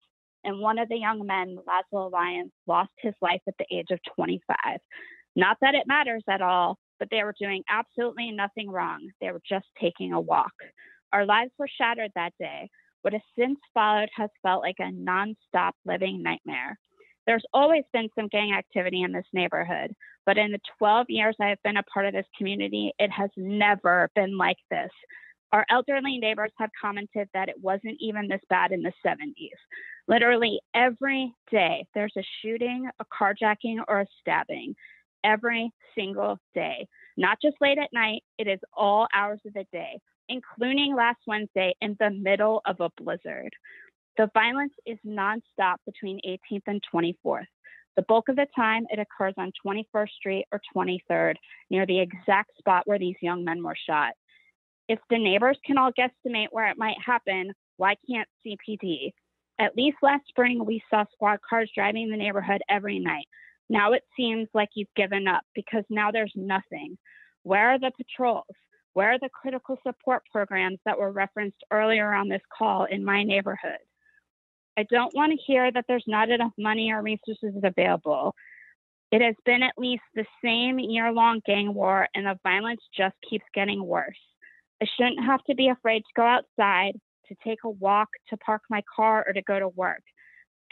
and one of the young men, Laszlo Lyons, lost his life at the age of 25. Not that it matters at all, but they were doing absolutely nothing wrong. They were just taking a walk. Our lives were shattered that day. What has since followed has felt like a nonstop living nightmare. There's always been some gang activity in this neighborhood, but in the 12 years I have been a part of this community, it has never been like this. Our elderly neighbors have commented that it wasn't even this bad in the 70s. Literally every day, there's a shooting, a carjacking, or a stabbing. Every single day. Not just late at night, it is all hours of the day, including last Wednesday in the middle of a blizzard. The violence is nonstop between 18th and 24th. The bulk of the time, it occurs on 21st Street or 23rd, near the exact spot where these young men were shot. If the neighbors can all guesstimate where it might happen, why can't CPD? At least last spring, we saw squad cars driving the neighborhood every night. Now it seems like you've given up because now there's nothing. Where are the patrols? Where are the critical support programs that were referenced earlier on this call in my neighborhood? I don't want to hear that there's not enough money or resources available. It has been at least the same year-long gang war, and the violence just keeps getting worse. I shouldn't have to be afraid to go outside, to take a walk, to park my car, or to go to work.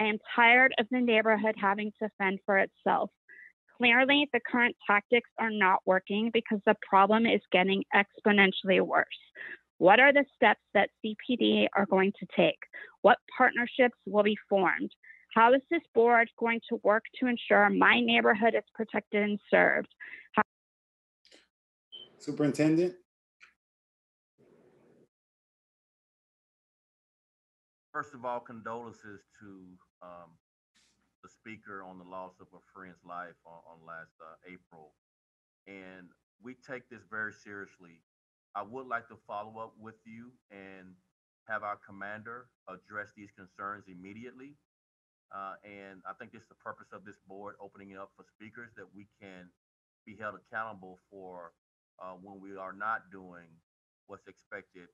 I am tired of the neighborhood having to fend for itself. Clearly, the current tactics are not working because the problem is getting exponentially worse. What are the steps that CPD are going to take? What partnerships will be formed? How is this board going to work to ensure my neighborhood is protected and served? Superintendent? First of all, condolences to the speaker on the loss of a friend's life on last April. And we take this very seriously. I would like to follow up with you and have our commander address these concerns immediately. And I think this is the purpose of this board, opening it up for speakers, that we can be held accountable for when we are not doing what's expected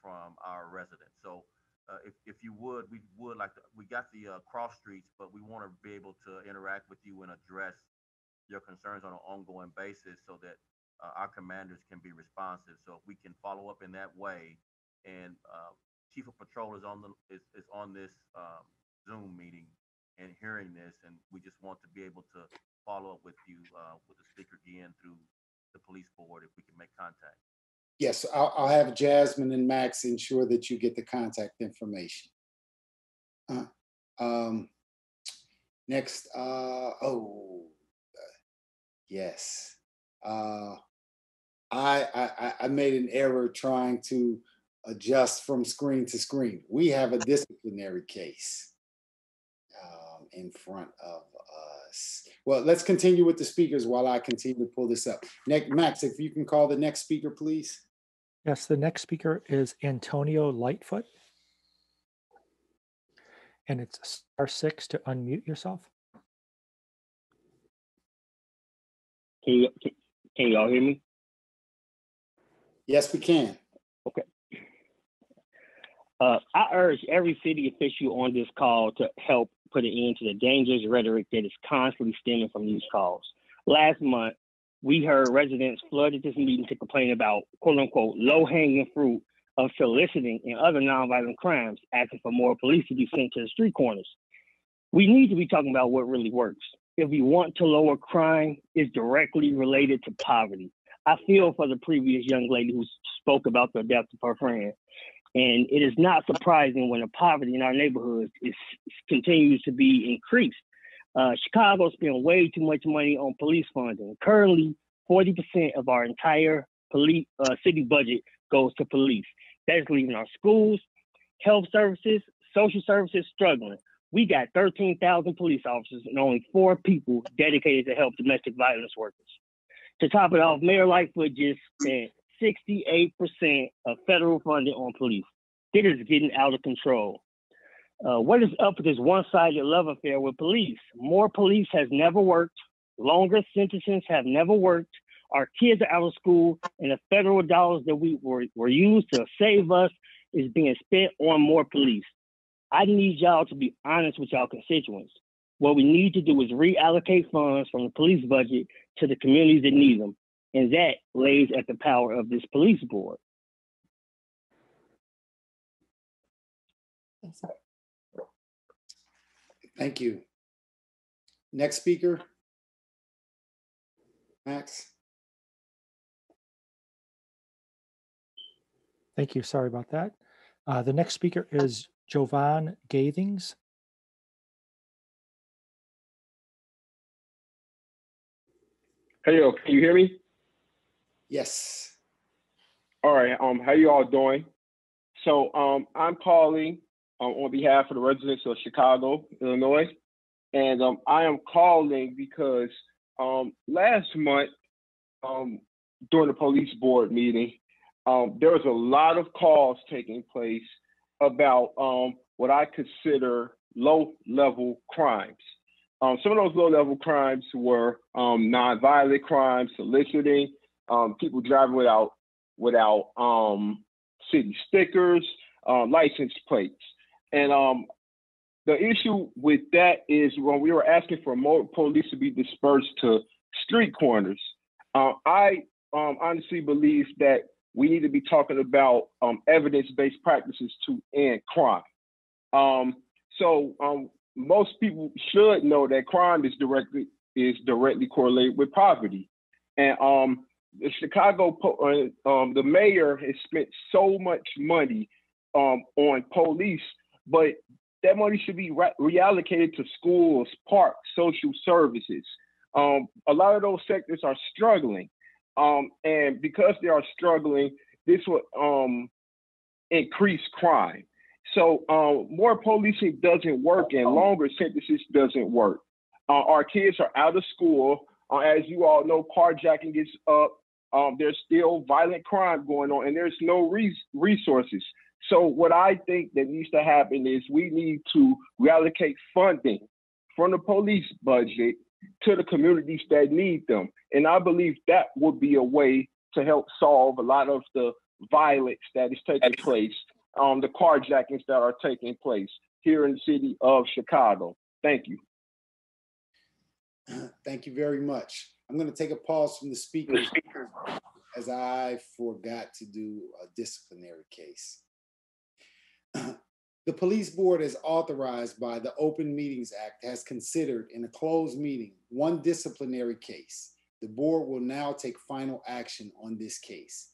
from our residents. So if you would, we would like to, we got the cross streets, but we want to be able to interact with you and address your concerns on an ongoing basis so that our commanders can be responsive. So if we can follow up in that way, and Chief of Patrol is on this Zoom meeting and hearing this, and we just want to be able to follow up with you with the speaker again through the police board if we can make contact. Yes, I'll have Jasmine and Max ensure that you get the contact information. Next, yes. I made an error trying to adjust from screen to screen. We have a disciplinary case in front of us. Well, let's continue with the speakers while I continue to pull this up. Next, Max, if you can call the next speaker, please. Yes, the next speaker is Antonio Lightfoot. And it's *6 to unmute yourself. Can y'all hear me? Yes, we can. Okay. I urge every city official on this call to help put an end to the dangerous rhetoric that is constantly stemming from these calls. Last month, we heard residents flooded this meeting to complain about, quote unquote, low-hanging fruit of soliciting and other nonviolent crimes, asking for more police to be sent to the street corners. We need to be talking about what really works. If we want to lower crime, it's directly related to poverty. I feel for the previous young lady who spoke about the death of her friend. And it is not surprising when the poverty in our neighborhoods continues to be increased. Chicago spends way too much money on police funding. Currently, 40% of our entire police city budget goes to police. That's leaving our schools, health services, social services struggling. We got 13,000 police officers and only 4 people dedicated to help domestic violence workers. To top it off, Mayor Lightfoot just spent 68% of federal funding on police. It is getting out of control. What is up with this one-sided love affair with police? More police has never worked. Longer sentences have never worked. Our kids are out of school, and the federal dollars that were used to save us is being spent on more police. I need y'all to be honest with y'all constituents. What we need to do is reallocate funds from the police budget to the communities that need them. And that lays at the power of this police board. Thank you. Next speaker, Max. Thank you. Sorry about that. The next speaker is Jovan Gathings. Hey, yo, can you hear me? Yes. All right. How you all doing? So I'm calling on behalf of the residents of Chicago, Illinois, and I am calling because last month during the police board meeting, there was a lot of calls taking place about what I consider low-level crimes. Some of those low-level crimes were nonviolent crimes, soliciting, people driving without city stickers, license plates. And the issue with that is when we were asking for more police to be dispersed to street corners, I honestly believe that we need to be talking about evidence-based practices to end crime. Most people should know that crime is directly correlated with poverty. And the Chicago, the mayor has spent so much money on police, but that money should be reallocated to schools, parks, social services. A lot of those sectors are struggling. And because they are struggling, this will increase crime. So more policing doesn't work and longer sentences doesn't work. Our kids are out of school. As you all know, carjacking is up. There's still violent crime going on and there's no resources. So what I think that needs to happen is we need to reallocate funding from the police budget to the communities that need them. And I believe that would be a way to help solve a lot of the violence that is taking place, the carjackings that are taking place here in the city of Chicago. Thank you. Thank you very much. I'm going to take a pause from the speakers as I forgot to do a disciplinary case. The police board, as authorized by the Open Meetings Act, has considered in a closed meeting one disciplinary case. The board will now take final action on this case.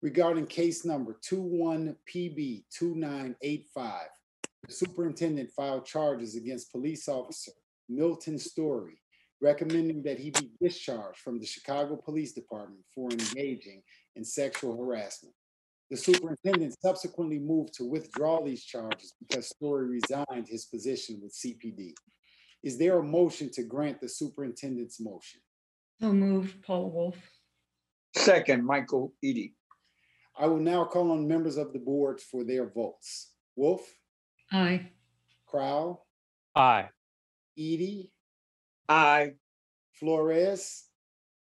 Regarding case number 21PB2985, the superintendent filed charges against police officer Milton Story, recommending that he be discharged from the Chicago Police Department for engaging in sexual harassment. The superintendent subsequently moved to withdraw these charges because Story resigned his position with CPD. Is there a motion to grant the superintendent's motion? So moved, Paula Wolf. Second, Michael Eady. I will now call on members of the board for their votes. Wolf? Aye. Crowell? Aye. Eady? Aye. Flores?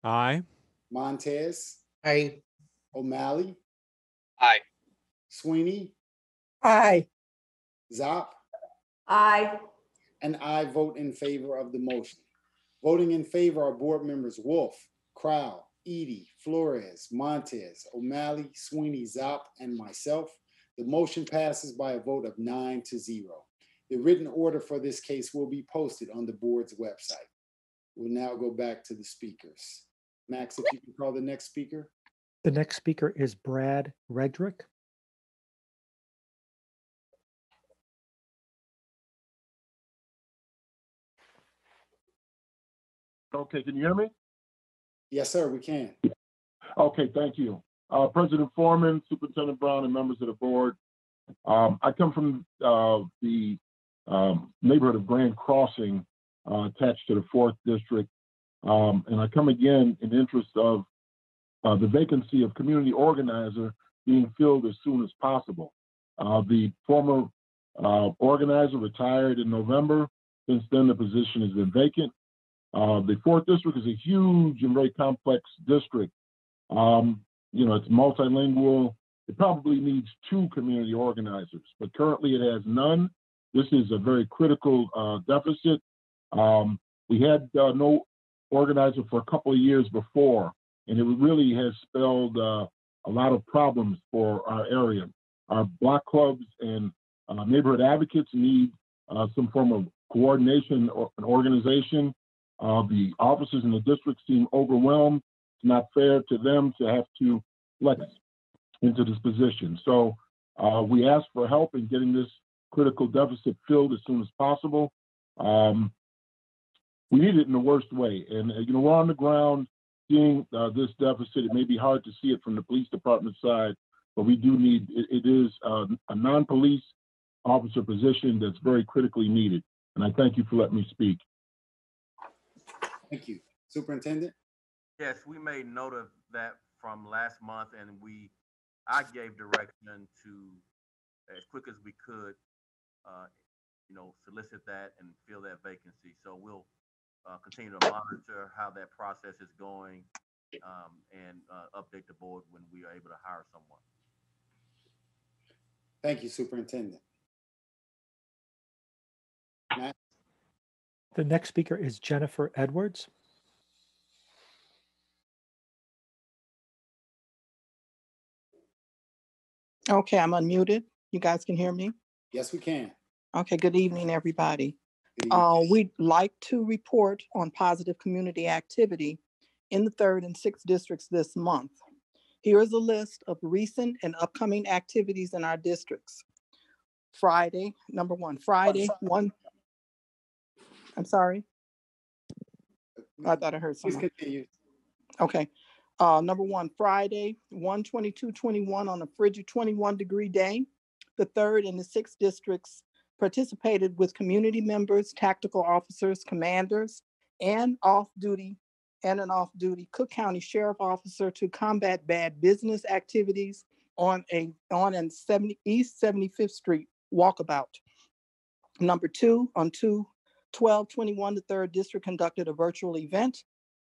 Aye. Montez? Aye. O'Malley? Aye. Sweeney? Aye. Zop? Aye. And I vote in favor of the motion. Voting in favor are board members Wolf, Crowell, Edie, Flores, Montez, O'Malley, Sweeney, Zop, and myself. The motion passes by a vote of 9-0. The written order for this case will be posted on the board's website. We'll now go back to the speakers. Max, if you can call the next speaker. The next speaker is Brad Redrick. Okay, can you hear me? Yes, sir, we can. Okay, thank you. President Foreman, Superintendent Brown, and members of the board. I come from the neighborhood of Grand Crossing, attached to the 4th District. And I come again in the interest of the vacancy of community organizer being filled as soon as possible. The former organizer retired in November. Since then, the position has been vacant. The 4th District is a huge and very complex district. You know, it's multilingual. It probably needs 2 community organizers, but currently it has none. This is a very critical deficit. We had no organizer for a couple of years before, and it really has spelled a lot of problems for our area. Our block clubs and neighborhood advocates need some form of coordination or an organization. The officers in the district seem overwhelmed. It's not fair to them to have to flex into this position. So we ask for help in getting this critical deficit filled as soon as possible. We need it in the worst way. And, you know, we're on the ground seeing this deficit. It may be hard to see it from the police department side, but we do need, it is a non-police officer position that's very critically needed. And I thank you for letting me speak. Thank you. Superintendent? Yes, we made note of that from last month, and I gave direction to, as quick as we could, you know, solicit that and fill that vacancy. So we'll continue to monitor how that process is going and update the board when we are able to hire someone. Thank you, Superintendent. Matt? The next speaker is Jennifer Edwards. Okay, I'm unmuted. You guys can hear me? Yes, we can. Okay, good evening, everybody. Good evening. We'd like to report on positive community activity in the 3rd and 6th districts this month. Here is a list of recent and upcoming activities in our districts. Friday, number 1, Friday, I'm sorry. I thought I heard Please someone. continue. Okay. Number 1, Friday, 1/22/21 on a frigid 21-degree day. The 3rd and the 6th districts participated with community members, tactical officers, commanders, and an off-duty Cook County Sheriff officer to combat bad business activities on an East 75th Street walkabout. Number 2, on 2/12/21, the 3rd district conducted a virtual event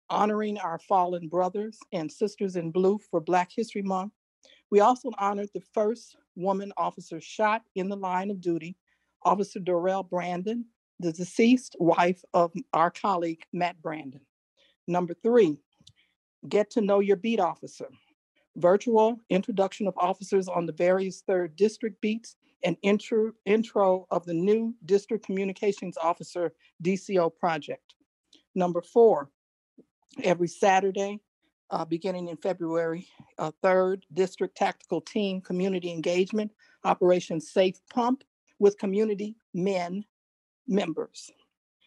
honoring our fallen brothers and sisters in blue for Black History Month. We also honored the first woman officer shot in the line of duty, Officer Dorrell Brandon, the deceased wife of our colleague, Matt Brandon. Number 3, get to know your beat officer. Virtual introduction of officers on the various 3rd district beats and intro of the new district communications officer DCO project. Number 4, every Saturday, beginning in February, 3rd District Tactical Team Community Engagement, Operation Safe Pump with community members.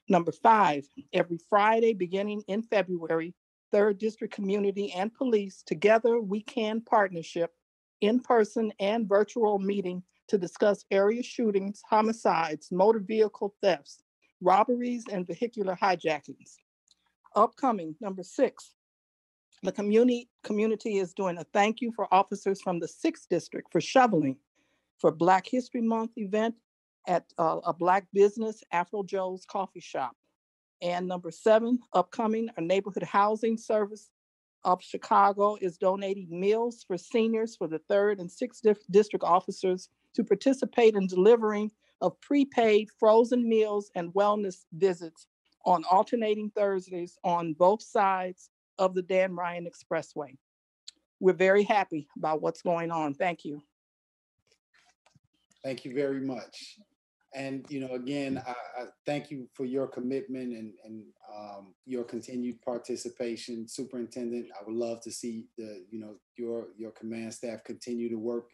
Number 5, every Friday, beginning in February, 3rd District Community and Police Together We Can partnership, in-person and virtual meeting to discuss area shootings, homicides, motor vehicle thefts, robberies, and vehicular hijackings. Upcoming, number 6, the community is doing a thank you for officers from the 6th district for shoveling for Black History Month event at a Black business, Afro Joe's Coffee Shop. And number 7, upcoming, a neighborhood housing service of Chicago is donating meals for seniors for the 3rd and 6th district officers to participate in delivering of prepaid frozen meals and wellness visits on alternating Thursdays on both sides of the Dan Ryan Expressway. We're very happy about what's going on. Thank you. Thank you very much. And, you know, again, I thank you for your commitment and your continued participation. Superintendent, I would love to see your command staff continue to work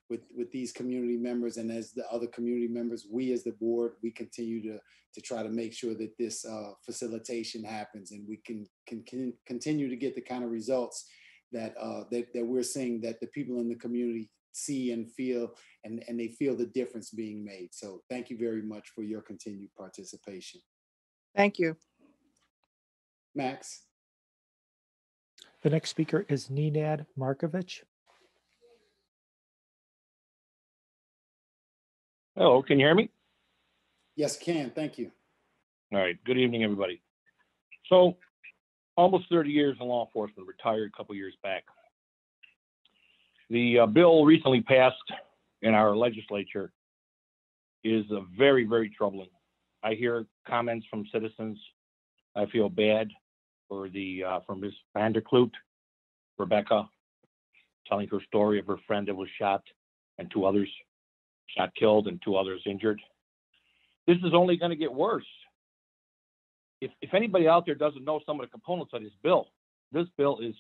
with these community members. And as the other community members, we as the board, we continue to try to make sure that this facilitation happens and we can continue to get the kind of results that we're seeing, that the people in the community see and feel, and they feel the difference being made. So thank you very much for your continued participation. Thank you. Max. The next speaker is Nenad Markovich. Hello, can you hear me? Yes, can. Thank you. All right. Good evening, everybody. So, almost 30 years in law enforcement, retired a couple years back. The bill recently passed in our legislature is very, very troubling. I hear comments from citizens. I feel bad for from Ms. Vander, Rebecca, telling her story of her friend that was shot and 2 others shot, killed, and 2 others injured. This is only going to get worse. If anybody out there doesn't know some of the components of this bill is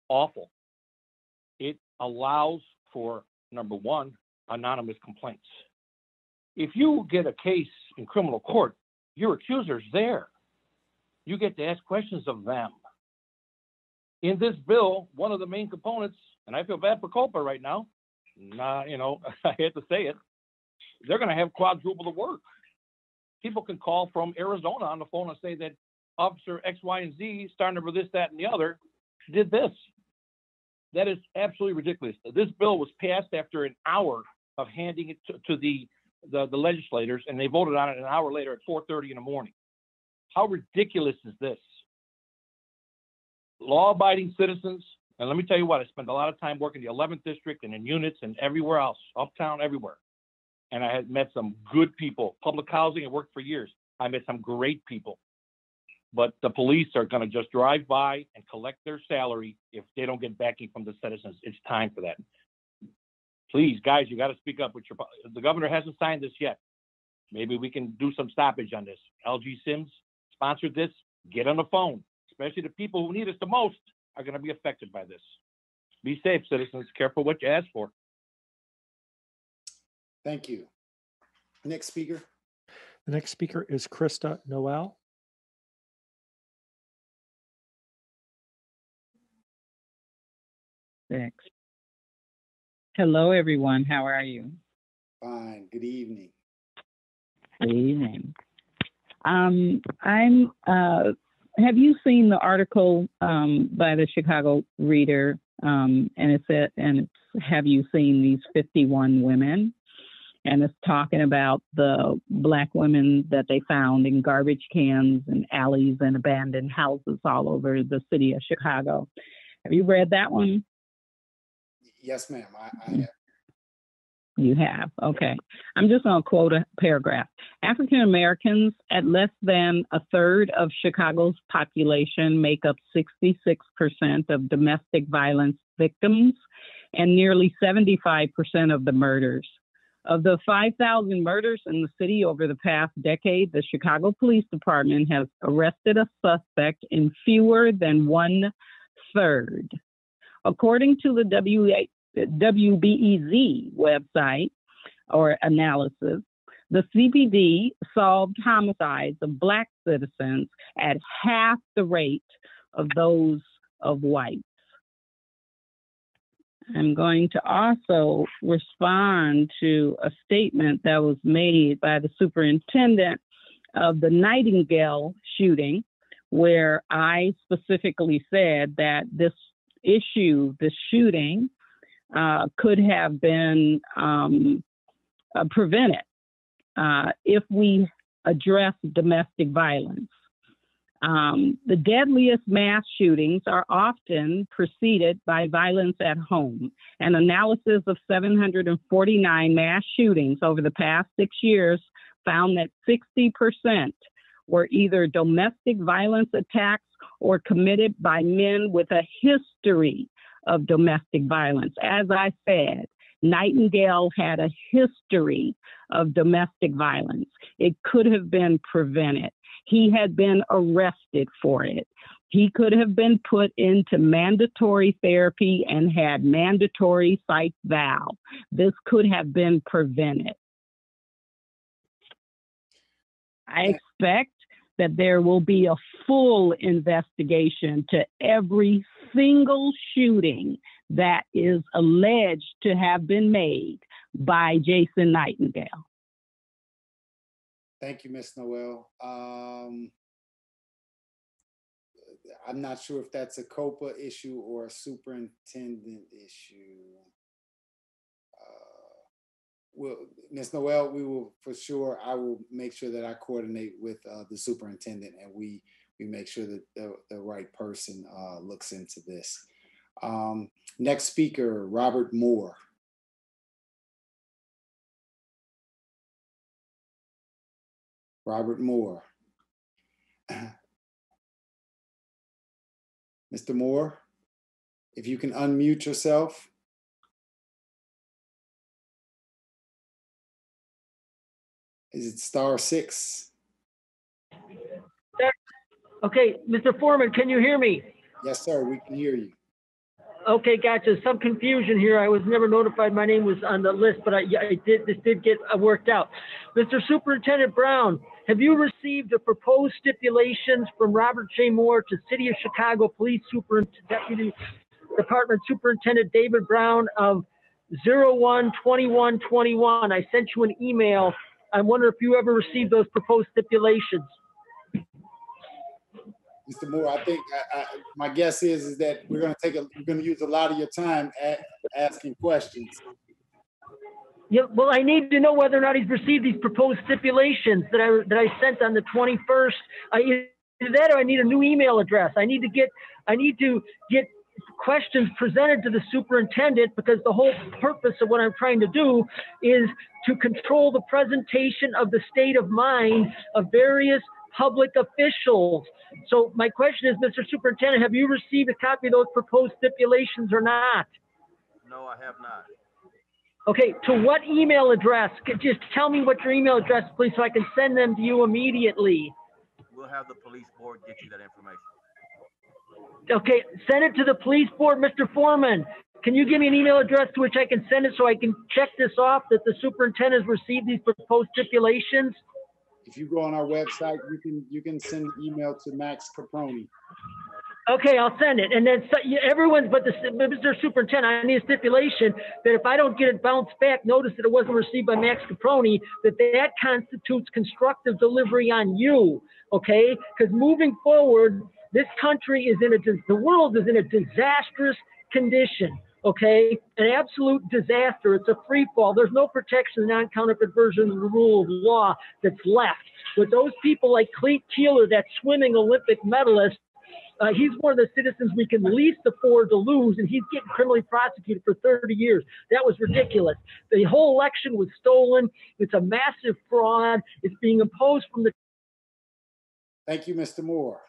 awful. It allows for, number one, anonymous complaints. If you get a case in criminal court, your accuser's there. You get to ask questions of them. In this bill, one of the main components, and I feel bad for culpa right now, I hate to say it, they're going to have quadruple the work. People can call from Arizona on the phone and say that Officer X, Y, and Z, star number this, that, and the other, did this. That is absolutely ridiculous. This bill was passed after an hour of handing it to the legislators, and they voted on it an hour later at 4:30 in the morning. How ridiculous is this? Law-abiding citizens, and let me tell you what, I spent a lot of time working in the 11th district and in units and everywhere else, uptown, everywhere. And I had met some good people. Public housing, I worked for years. I met some great people. But the police are going to just drive by and collect their salary if they don't get backing from the citizens. It's time for that. Please, guys, you got to speak up with the governor hasn't signed this yet. Maybe we can do some stoppage on this. LG Sims sponsored this. Get on the phone, especially the people who need us the most are going to be affected by this. Be safe, citizens. Careful what you ask for. Thank you. Next speaker. The next speaker is Krista Noel. Thanks. Hello, everyone. How are you? Fine. Good evening. Good evening. Have you seen the article by the Chicago Reader? And it's have you seen these 51 women? And it's talking about the Black women that they found in garbage cans and alleys and abandoned houses all over the city of Chicago. Have you read that one? Yes, ma'am. I have. You have. Okay. I'm just going to quote a paragraph. African Americans, at less than a third of Chicago's population, make up 66% of domestic violence victims and nearly 75% of the murders. Of the 5,000 murders in the city over the past decade, the Chicago Police Department has arrested a suspect in fewer than 1/3. According to the WBEZ website or analysis, the CPD solved homicides of Black citizens at half the rate of those of whites. I'm going to also respond to a statement that was made by the superintendent of the Nightingale shooting, where I specifically said that this shooting, could have been prevented if we address domestic violence. The deadliest mass shootings are often preceded by violence at home. An analysis of 749 mass shootings over the past 6 years found that 60% were either domestic violence attacks or committed by men with a history of domestic violence. As I said, Nightingale had a history of domestic violence. It could have been prevented. He had been arrested for it. He could have been put into mandatory therapy and had mandatory psych vow. This could have been prevented. I expect that there will be a full investigation to every single shooting that is alleged to have been made by Jason Nightingale. Thank you, Ms. Noel. I'm not sure if that's a COPA issue or a superintendent issue. Well, Ms. Noel, we will for sure, I will make sure that I coordinate with the superintendent and we make sure that the right person looks into this. Next speaker, Robert Moore. Robert Moore. Mr. Moore, if you can unmute yourself. Is it *6? Okay, Mr. Foreman, can you hear me? Yes, sir, we can hear you. Okay, gotcha. Some confusion here. I was never notified my name was on the list, but this did get worked out. Mr. Superintendent Brown, have you received the proposed stipulations from Robert J. Moore to City of Chicago Police Deputy Department Superintendent David Brown of 01/21/21? I sent you an email. I wonder if you ever received those proposed stipulations. Mr. Moore, I think my guess is that we're going to use a lot of your time asking questions. Yeah, well, I need to know whether or not he's received these proposed stipulations that I sent on the 21st. Either that, or I need a new email address. I need to get questions presented to the superintendent, because the whole purpose of what I'm trying to do is to control the presentation of the state of mind of various public officials. So my question is, Mr. Superintendent, have you received a copy of those proposed stipulations or not? No, I have not. Okay, to what email address? Just tell me what your email address, please, so I can send them to you immediately. We'll have the police board get you that information. Okay, send it to the police board. Mr. Foreman, can you give me an email address to which I can send it so I can check this off that the superintendent has received these proposed stipulations? If you go on our website, you can send an email to Max Caproni. Okay, I'll send it. And then Mr. Superintendent, I need a stipulation that if I don't get it bounced back, notice that it wasn't received by Max Caproni, that constitutes constructive delivery on you, okay? Because moving forward, this country is the world is in a disastrous condition, okay? An absolute disaster. It's a free fall. There's no protection in the non-counterfeit version of the rule of law that's left. With those people like Kloot, that swimming Olympic medalist, he's one of the citizens we can least afford to lose, and he's getting criminally prosecuted for 30 years. That was ridiculous. The whole election was stolen. It's a massive fraud. It's being imposed from the... Thank you, Mr. Moore.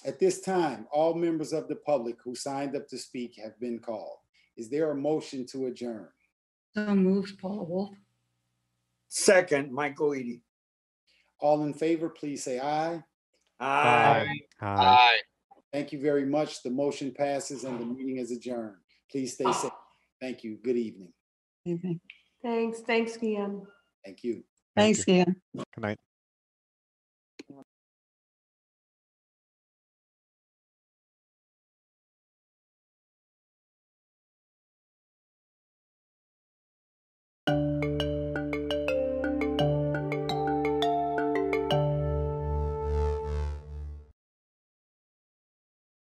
At this time, all members of the public who signed up to speak have been called. Is there a motion to adjourn? So moved, Paula Wolf. Second, Michael Eady. All in favor, please say aye. Aye. Aye. Thank you very much. The motion passes and the meeting is adjourned. Please stay safe. Thank you. Good evening. Thanks, Gian. Thank you. Thanks, Gian. Good night.